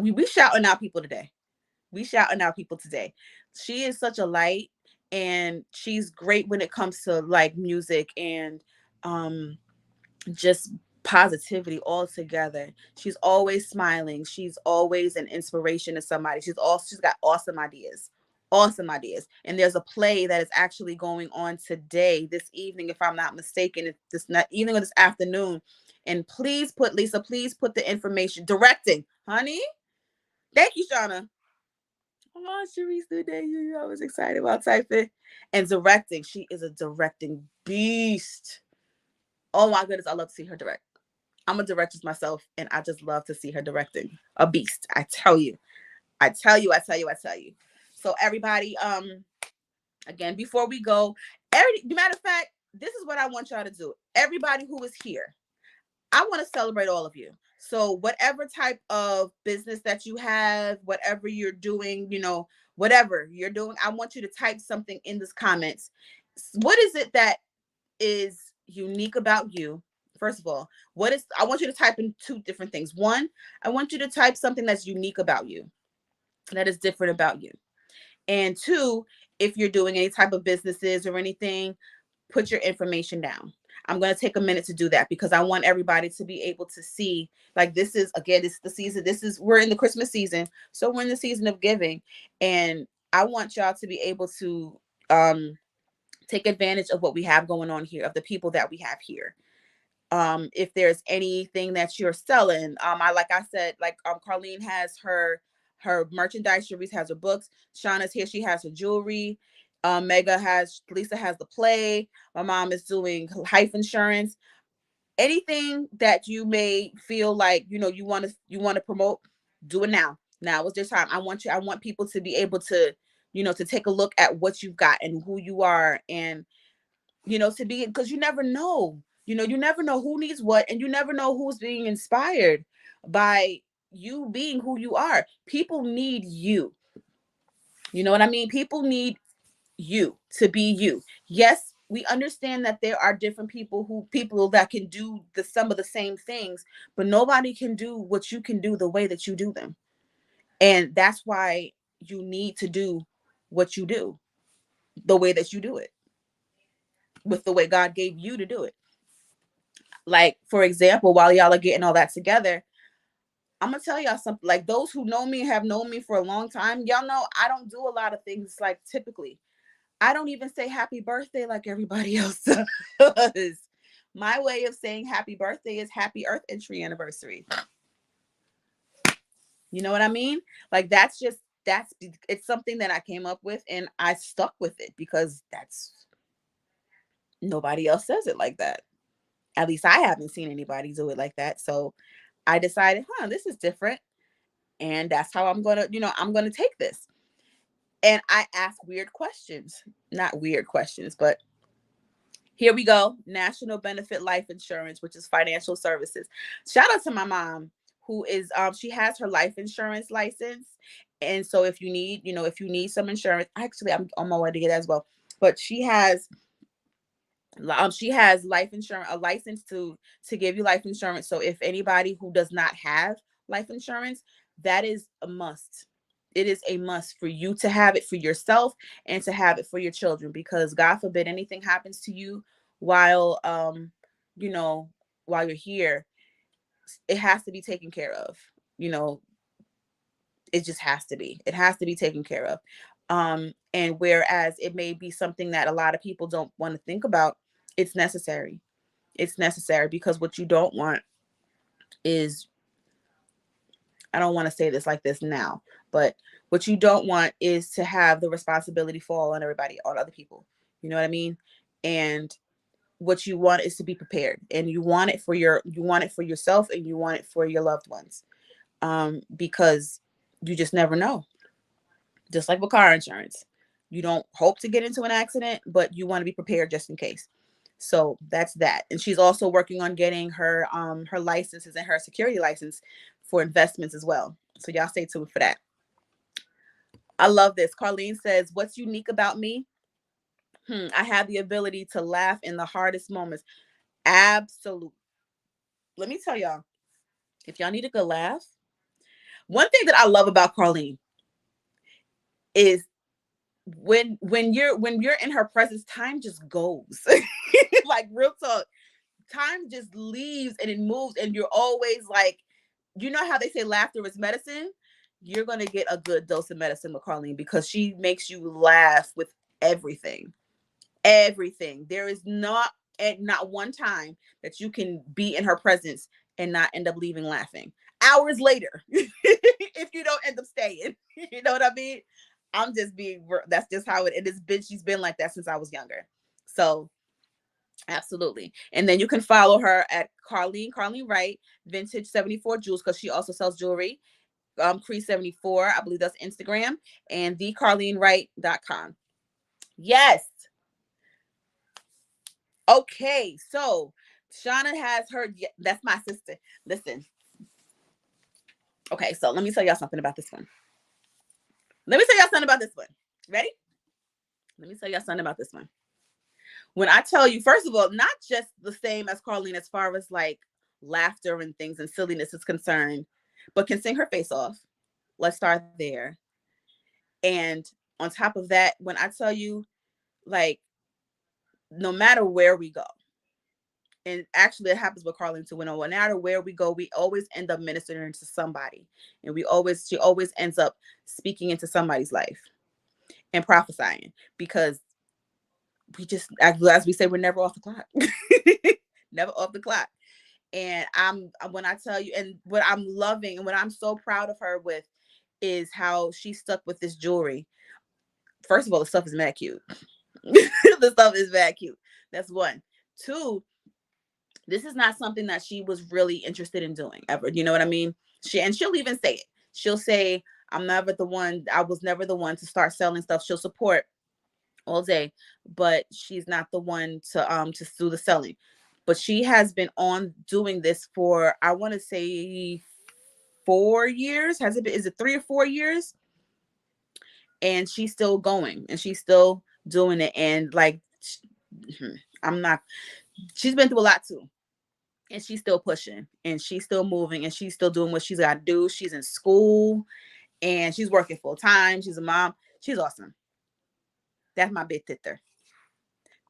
We shouting out people today. We shouting out people today. She is such a light, and she's great when it comes to like music and um just positivity altogether. She's always smiling. She's always an inspiration to somebody. She's got awesome ideas. Awesome ideas. And there's a play that is actually going on today, this evening, if I'm not mistaken. It's this not evening or this afternoon. And please put Lisa, please put the information. Directing, honey. Thank you, Shauna. Oh, Sharice today. I was excited about typing. And directing. She is a directing beast. Oh my goodness, I love to see her direct. I'm a director myself, and I just love to see her directing. A beast, I tell you. I tell you, I tell you, I tell you. So everybody, again, before we go, matter of fact, this is what I want y'all to do. Everybody who is here, I want to celebrate all of you. So whatever type of business that you have, whatever you're doing, whatever you're doing, I want you to type something in this comments. What is it that is unique about you? First of all, I want you to type in two different things. One, I want you to type something that's unique about you, that is different about you. And two, if you're doing any type of businesses or anything, put your information down. I'm going to take a minute to do that, because I want everybody to be able to see, like, this is the season. We're in the Christmas season. So we're in the season of giving. And I want y'all to be able to take advantage of what we have going on here, of the people that we have here. If there's anything that you're selling, like I said, Carlene has her merchandise, Sharice has her books, Shauna's here, she has her jewelry, Lisa has the play, my mom is doing life insurance. Anything that you may feel like you want to promote, do it now. Now is their time. I want people to be able to to take a look at what you've got and who you are, and to be, because you never know. You never know who needs what, and you never know who's being inspired by you being who you are. People need you. You know what I mean? People need you to be you. Yes, we understand that there are different people that can do some of the same things, but nobody can do what you can do the way that you do them. And that's why you need to do what you do the way that you do it, with the way God gave you to do it. Like, for example, while y'all are getting all that together, I'm gonna tell y'all something. Like, those who know me, have known me for a long time, y'all know I don't do a lot of things like typically. I don't even say happy birthday like everybody else does. My way of saying happy birthday is happy Earth Entry Anniversary. You know what I mean? Like, it's something that I came up with, and I stuck with it, because nobody else says it like that. At least I haven't seen anybody do it like that. So I decided, this is different. And that's how I'm gonna take this. And I ask weird questions. Not weird questions, but here we go. National Benefit Life Insurance, which is financial services. Shout out to my mom, who is she has her life insurance license. And so if you need some insurance, actually I'm on my way to get that as well. But she has life insurance, a license to give you life insurance. So if anybody who does not have life insurance, that is a must. It is a must for you to have it for yourself, and to have it for your children, because God forbid anything happens to you while you know while you're here, it has to be taken care of. You know, It just has to be. It has to be taken care of. And whereas it may be something that a lot of people don't want to think about, it's necessary. It's necessary because what you don't want is, I don't want to say this like this now, but what you don't want is to have the responsibility fall on everybody, on other people. You know what I mean? And what you want is to be prepared, and you want it for you want it for yourself, and you want it for your loved ones. Because you just never know. Just like with car insurance, you don't hope to get into an accident, but you want to be prepared just in case. So that's that. And she's also working on getting her licenses and her security license for investments as well. So y'all stay tuned for that. I love this. Carlene says, "What's unique about me? I have the ability to laugh in the hardest moments." Absolute. Let me tell y'all, if y'all need a good laugh, one thing that I love about Carlene is when you're in her presence, time just goes. Like real talk, time just leaves and it moves, and you're always like, you know how they say laughter is medicine? You're gonna get a good dose of medicine with Carlene because she makes you laugh with everything. Everything. There is not one time that you can be in her presence and not end up leaving laughing. Hours later, if you don't end up staying. You know what I mean? I'm just being That's just how it has been. She's been like that since I was younger. So absolutely. And then you can follow her at Carlene Wright, Vintage 74 Jewels, because she also sells jewelry. Cree 74, I believe that's Instagram, and thecarlenewright.com. Yes. Okay, so Shauna has her. That's my sister. Listen. Okay, so let me tell y'all something about this one. Let me tell y'all something about this one. Ready? Let me tell y'all something about this one. When I tell you, first of all, not just the same as Carlene as far as like laughter and things and silliness is concerned, but can sing her face off. Let's start there. And on top of that, when I tell you, like, no matter where we go, and actually it happens with Carlene too, no matter where we go, we always end up ministering to somebody. And she always ends up speaking into somebody's life and prophesying, because we just, as we say, we're never off the clock. Never off the clock. And when I tell you, and what I'm loving and what I'm so proud of her with is how she stuck with this jewelry. First of all, the stuff is mad cute. The stuff is mad cute. That's one. Two, this is not something that she was really interested in doing ever. You know what I mean? She'll even say it. She'll say, I was never the one to start selling stuff. She'll support all day, but she's not the one to do the selling. But she has been on doing this for, I want to say, 4 years. Has it been? Is it 3 or 4 years? And she's still going, and she's still doing it. And like, I'm not. She's been through a lot too, and she's still pushing, and she's still moving, and she's still doing what she's got to do. She's in school, and she's working full time. She's a mom. She's awesome. That's my big sister.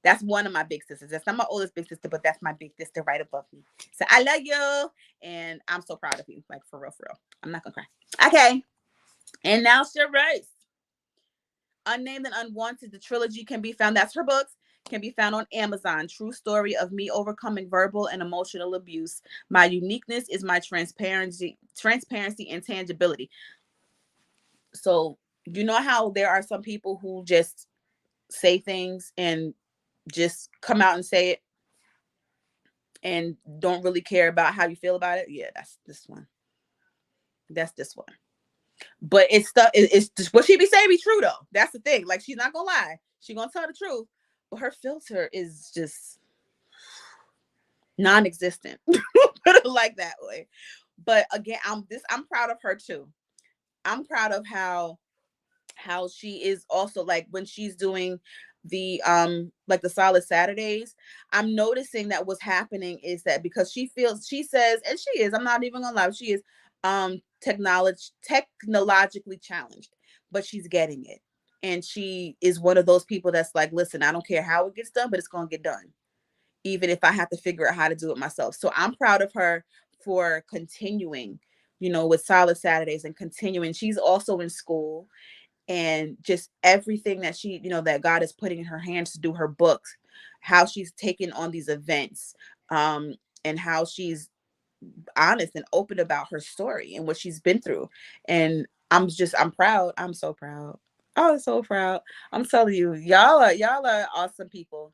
That's one of my big sisters. That's not my oldest big sister, but that's my big sister right above me. So I love you, and I'm so proud of you. Like, for real, for real. I'm not gonna cry. Okay. And now Sheree. Unnamed and Unwanted, the trilogy can be found. That's her books. Can be found on Amazon. True story of me overcoming verbal and emotional abuse. My uniqueness is my transparency and tangibility. So you know how there are some people who just say things and just come out and say it and don't really care about how you feel about it. Yeah, that's this one. That's this one. But it's stuff. It's just what she be saying be true though. That's the thing. Like, she's not gonna lie. She gonna tell the truth. But her filter is just non-existent. Put it like that way. But again, I'm proud of her too. I'm proud of how she is also, like, when she's doing the like the Solid Saturdays. I'm noticing that what's happening is that because she says, and she is, I'm not even gonna lie, she is technologically challenged, but she's getting it. And she is one of those people that's like, listen, I don't care how it gets done, but it's gonna get done, even if I have to figure out how to do it myself. So I'm proud of her for continuing with Solid Saturdays and continuing. She's also in school, and just everything that she, that God is putting in her hands to do, her books, how she's taken on these events, and how she's honest and open about her story and what she's been through. And I'm proud. I'm so proud. I'm so proud. I'm telling you, y'all are awesome people.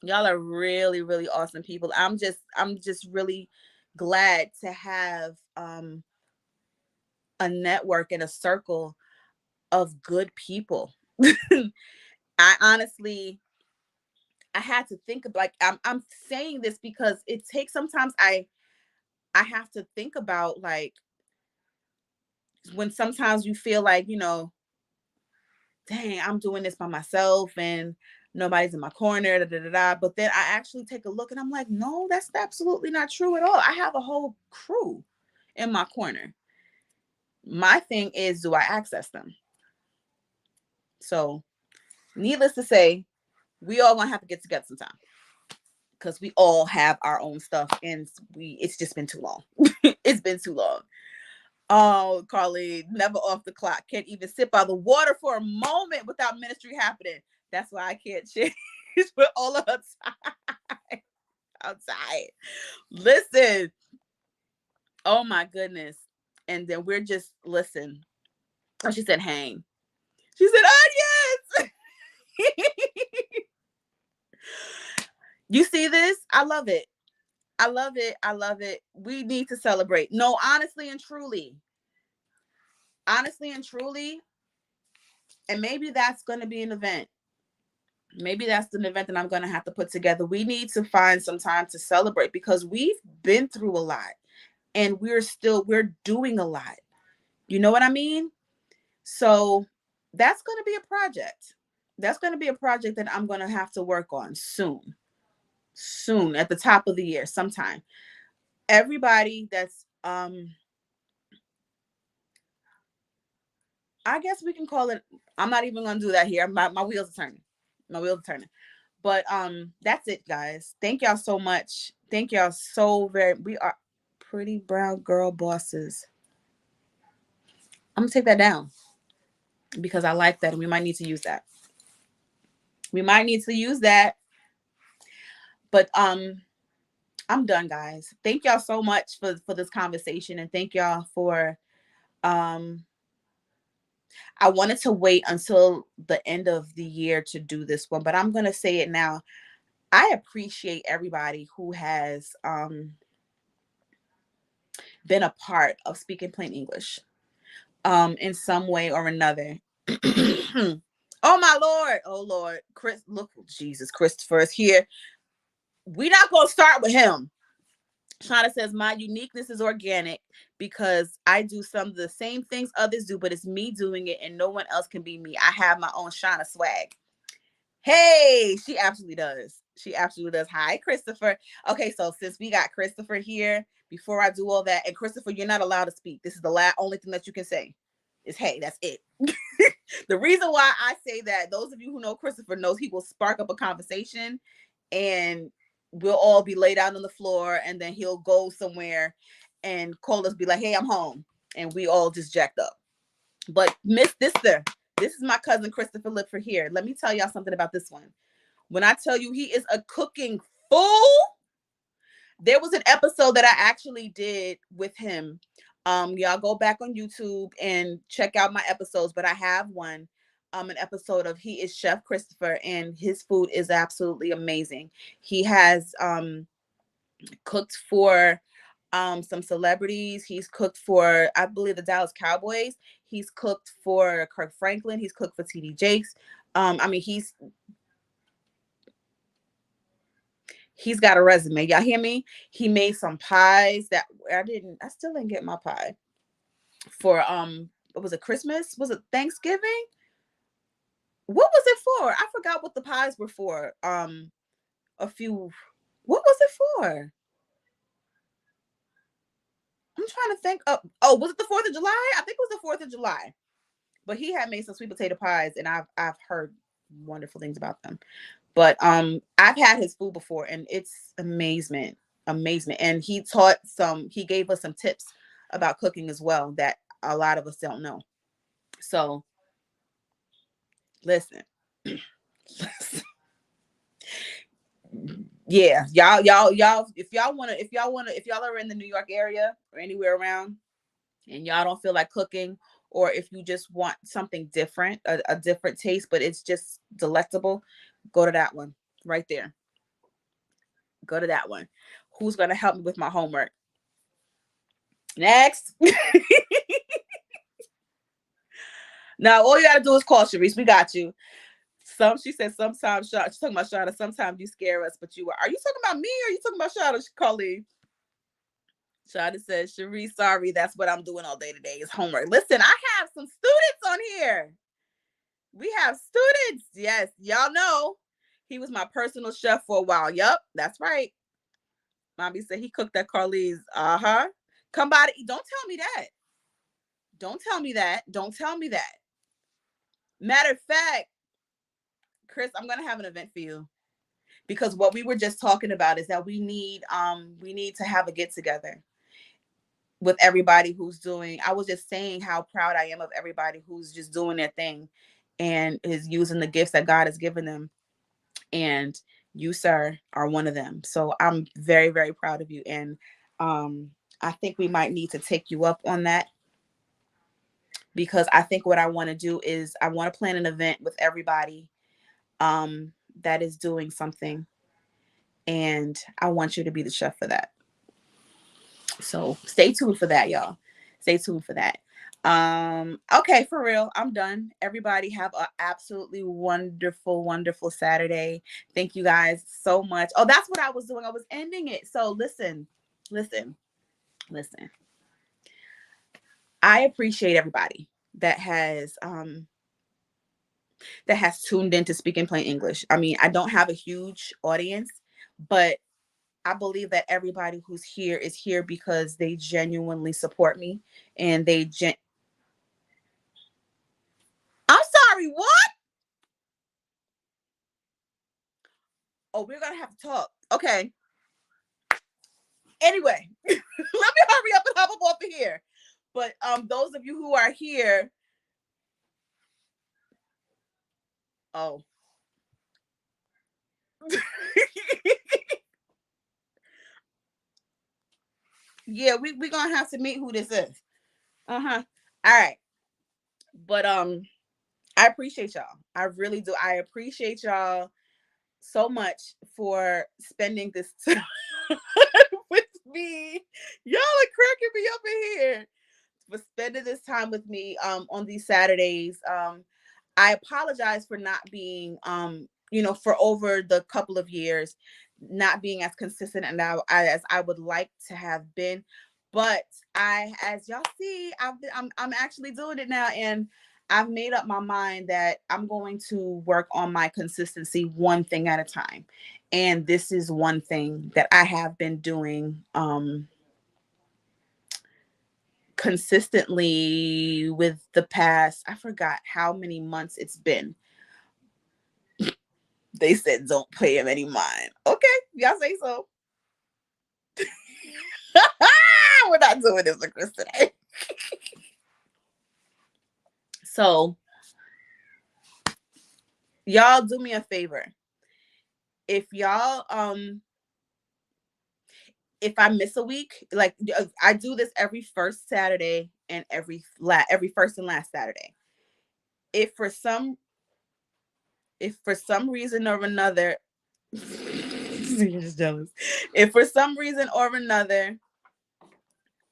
Y'all are really, really awesome people. I'm just really glad to have a network and a circle of good people. I honestly, I had to think of, like, I'm saying this because it takes, sometimes I have to think about, like, when sometimes you feel like, dang, I'm doing this by myself and nobody's in my corner, da, da, da, da. But then I actually take a look and I'm like, no, that's absolutely not true at all. I have a whole crew in my corner. My thing is, do I access them? So, needless to say, we all gonna have to get together sometime because we all have our own stuff, and it's just been too long. It's been too long. Oh, Carly, never off the clock. Can't even sit by the water for a moment without ministry happening. That's why I can't change with all of her time outside. Listen. Oh my goodness. And then we're just, listen. Oh, she said hang. She said, oh yes. You see this? I love it. I love it. I love it. We need to celebrate. No, honestly and truly. Honestly and truly. And maybe that's going to be an event. Maybe that's an event that I'm going to have to put together. We need to find some time to celebrate because we've been through a lot and we're doing a lot. You know what I mean? So that's going to be a project. That's going to be a project that I'm going to have to work on soon at the top of the year sometime. Everybody that's I guess we can call it, I'm not even going to do that here. My wheels are turning. My wheels are turning. But that's it, guys. Thank y'all so much. Thank y'all so very. We are pretty brown girl bosses. I'm gonna take that down because I like that, and we might need to use that. We might need to use that. But I'm done, guys. Thank y'all so much for this conversation, and thank y'all for um. I wanted to wait until the end of the year to do this one, but I'm gonna say it now. I appreciate everybody who has been a part of Speaking Plain English in some way or another. Oh my Lord. Oh Lord. Chris, look, Jesus, Christopher is here. We're not gonna start with him. Shauna says, my uniqueness is organic because I do some of the same things others do, but it's me doing it and no one else can be me. I have my own Shauna swag. Hey, she absolutely does. She absolutely does. Hi, Christopher. Okay, so since we got Christopher here, before I do all that, and Christopher, you're not allowed to speak. This is the only thing that you can say is hey, that's it. The reason why I say that, those of you who know Christopher knows he will spark up a conversation and we'll all be laid out on the floor and then he'll go somewhere and call us, be like, hey, I'm home. And we all just jacked up. But Miss Sister, this is my cousin Christopher Lipford here. Let me tell y'all something about this one. When I tell you he is a cooking fool, there was an episode that I actually did with him. Y'all go back on YouTube and check out my episodes, but I have one, an episode of He is Chef Christopher, and his food is absolutely amazing. He has cooked for some celebrities. He's cooked for, I believe, the Dallas Cowboys. He's cooked for Kirk Franklin. He's cooked for TD Jakes. I mean, he's got a resume. Y'all hear me? He made some pies that I still didn't get my pie for what was it, Christmas? Was it Thanksgiving? What was it for? I forgot what the pies were for. A few, what was it for? I'm trying to think. Oh, was it the 4th of July? I think it was the 4th of July. But he had made some sweet potato pies, and I've heard wonderful things about them. But I've had his food before, and it's amazement. And he gave us some tips about cooking as well that a lot of us don't know. So listen. Yeah, y'all, if y'all are in the New York area or anywhere around and y'all don't feel like cooking, or if you just want something different, a different taste, but it's just delectable, go to that one right there. Go to that one. Who's going to help me with my homework? Next. Now, all you got to do is call Sharice. We got you. She said sometimes, she's talking about Shauna, sometimes you scare us, but you are you talking about me or are you talking about Shauna, Carly? Shauna says, Sharice, sorry, that's what I'm doing all day today is homework. Listen, I have some students on here. We have students. Yes, y'all know he was my personal chef for a while. Yup, that's right. Mommy said he cooked at Carly's. Uh-huh. Come by to eat. Don't tell me that. Don't tell me that. Don't tell me that. Matter of fact, Chris, I'm gonna have an event for you. Because what we were just talking about is that we need to have a get together with everybody who's doing. I was just saying how proud I am of everybody who's just doing their thing and is using the gifts that God has given them. And you, sir, are one of them. So I'm very, very proud of you. And I think we might need to take you up on that, because I think what I want to do is I want to plan an event with everybody that is doing something. And I want you to be the chef for that. So stay tuned for that, y'all. Stay tuned for that. Okay, for real, I'm done. Everybody have an absolutely wonderful, wonderful Saturday. Thank you guys so much. Oh, that's what I was doing. I was ending it. So listen. I appreciate everybody that has tuned in to Speak in Plain English. I mean, I don't have a huge audience, but I believe that everybody who's here is here because they genuinely support me and I'm sorry, what? Oh, we're gonna have to talk. Okay. Anyway, let me hurry up and hop up off of here. But those of you who are here, oh. Yeah, we gonna have to meet who this is. Uh-huh. All right. But I appreciate y'all. I really do. I appreciate y'all so much for spending this time with me. Y'all are cracking me up in here. For spending this time with me on these Saturdays. I apologize for not being for over the couple of years not being as consistent and as I would like to have been. But as y'all see, I'm actually doing it now, and I've made up my mind that I'm going to work on my consistency one thing at a time. And this is one thing that I have been doing consistently with the past, I forgot how many months it's been. They said don't pay him any mind. Okay, y'all say so. We're not doing this with Chris today. So y'all do me a favor. If I miss a week, like I do this every first Saturday and every first and last Saturday. If for some reason or another, you're just jealous. If for some reason or another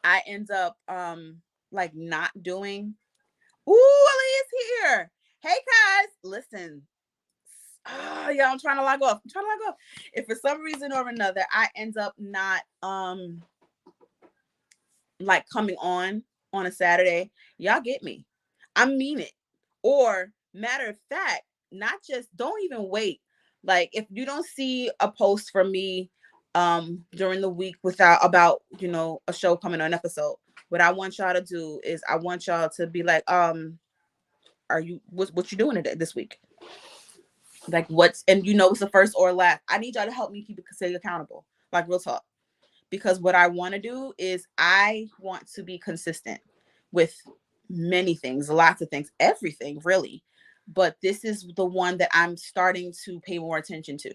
I end up like not doing, ooh, Aaliyah's here. Hey guys, listen. Oh yeah, I'm trying to log off. If for some reason or another I end up not like coming on a Saturday, y'all get me. I mean it. Or matter of fact, not just don't even wait. Like if you don't see a post from me during the week without about, a show coming or an episode, what I want y'all to do is I want y'all to be like, are you what you doing today this week? Like what's and it's the first or last. I need y'all to help me keep it accountable. Like real talk. because what I want to do is I want to be consistent with many things, lots of things, everything really. But this is the one that I'm starting to pay more attention to.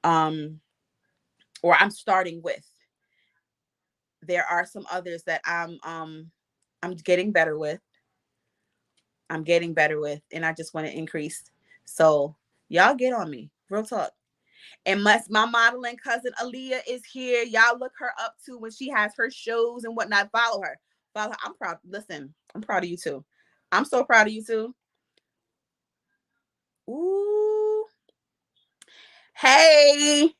Um, or I'm starting with. There are some others that I'm getting better with. I'm getting better with, and I just want to increase. So y'all get on me. Real talk. And my modeling cousin Aaliyah is here. Y'all look her up too when she has her shows and whatnot. Follow her. Follow her. I'm proud. Listen, I'm proud of you too. I'm so proud of you too. Ooh. Hey.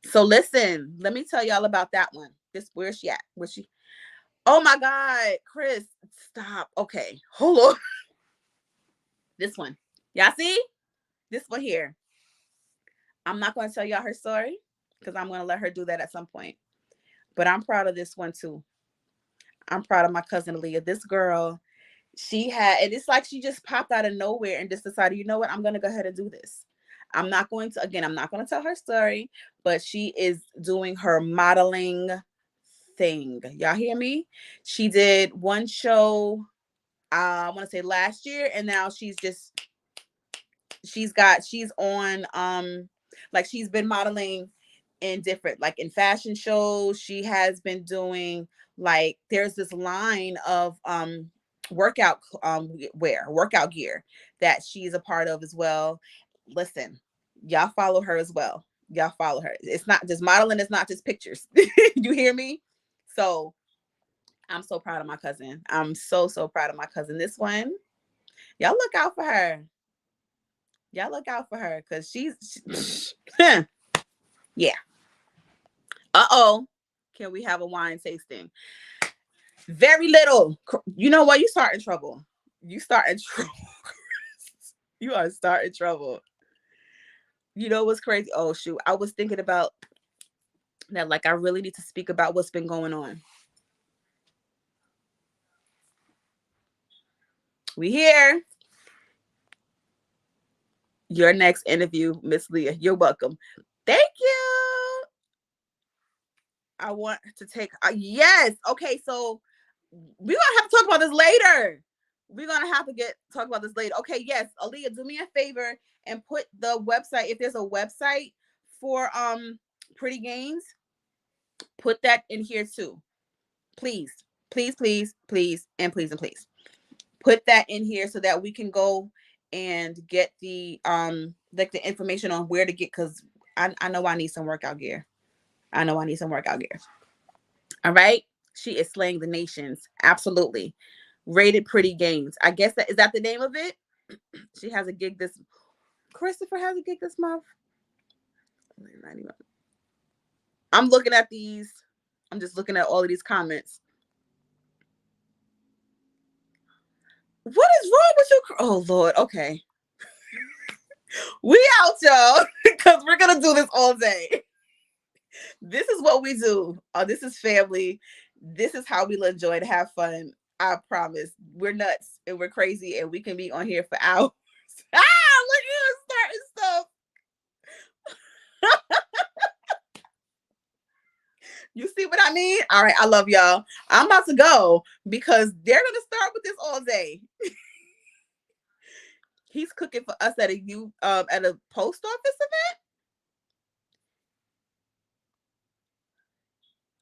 So listen, let me tell y'all about that one. This where's she at? Where's she? Oh my God, Chris, stop. Okay, hold on. This one. Y'all see? This one here. I'm not gonna tell y'all her story because I'm gonna let her do that at some point. But I'm proud of this one too. I'm proud of my cousin Aaliyah. This girl, she had, and it's like she just popped out of nowhere and just decided, you know what, I'm gonna go ahead and do this. I'm not going to, again, I'm not going to tell her story, but she is doing her modeling thing. Y'all hear me? She did one show, I want to say last year, and now she's on like she's been modeling in different, like in fashion shows. She has been doing, like, there's this line of workout workout gear that she's a part of as well. Listen, y'all follow her as well. Y'all follow her. It's not just modeling, it's not just pictures. You hear me? So I'm so proud of my cousin. I'm so proud of my cousin. This one, y'all look out for her. Y'all look out for her because yeah. Uh-oh. Can we have a wine tasting? Very little. You know what? You start in trouble. You start in trouble. You are starting trouble. You know what's crazy? Oh shoot. I was thinking about that. Like, I really need to speak about what's been going on. We here. Your next interview, Miss Leah. You're welcome. Thank you. I want to take yes. Okay, so we're gonna have to talk about this later. We're gonna have to talk about this later. Okay, yes, Aaliyah, do me a favor and put the website, if there's a website for Pretty Games, put that in here too. Please, please, please, please, and please and please. Put that in here so that we can go and get the like the information on where to get, because I know I need some workout gear. I know I need some workout gear. All right. She is slaying the nations. Absolutely. Rated Pretty Games. I guess that is that the name of it. She has a gig this. Christopher has a gig this month. I'm looking at these. I'm just looking at all of these comments. What is wrong with you? Oh Lord. Okay. We out, y'all, because we're gonna do this all day. This is what we do. This is family. This is how we enjoy to have fun. I promise. We're nuts and we're crazy and we can be on here for hours. Ah, look at you starting stuff. You see what I mean? All right, I love y'all. I'm about to go because they're gonna start with this all day. He's cooking for us at a post office event.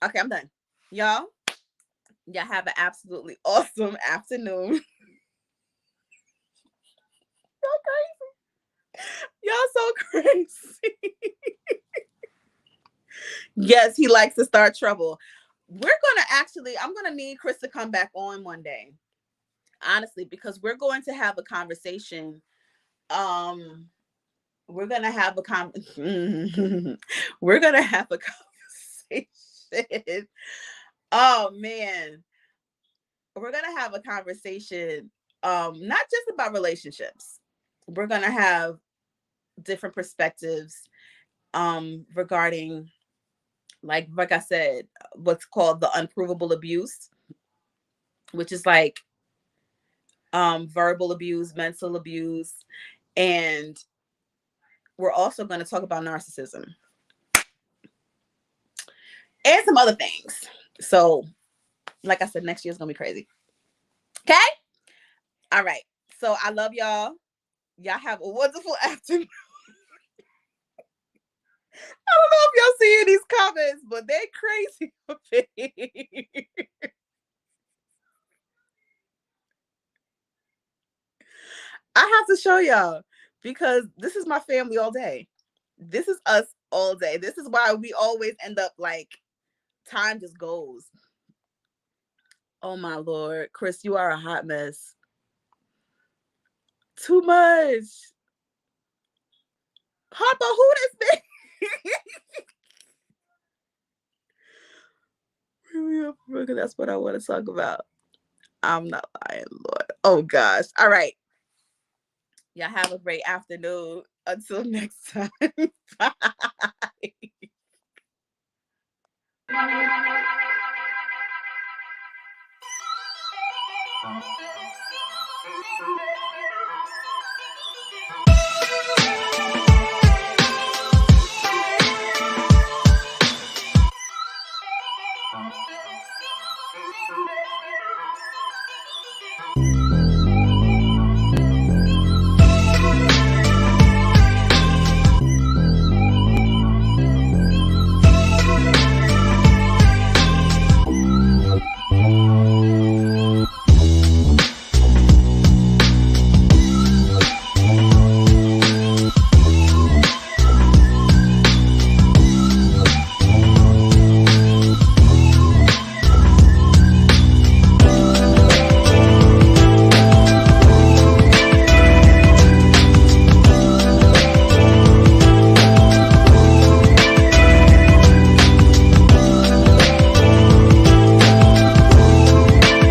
Okay, I'm done. Y'all have an absolutely awesome afternoon. Y'all so crazy. Yes, he likes to start trouble. I'm gonna need Chris to come back on one day. Honestly, because we're going to have a conversation. We're gonna have a we're gonna have a conversation. Oh man. We're gonna have a conversation, not just about relationships. We're gonna have different perspectives regarding, like I said, what's called the unprovable abuse, which is like verbal abuse, mental abuse, and we're also going to talk about narcissism. and some other things. So, like I said, next year's gonna be crazy. Okay. All right. So I love y'all. Y'all have a wonderful afternoon. I don't know if y'all seeing these comments, but they crazy for me. I have to show y'all because this is my family all day. This is us all day. This is why we always end up like time just goes. Oh my Lord. Chris, you are a hot mess. Too much. Papa, who this thing? That's what I want to talk about. I'm not lying, Lord. Oh gosh. All right. Y'all have a great afternoon. Until next time. Bye.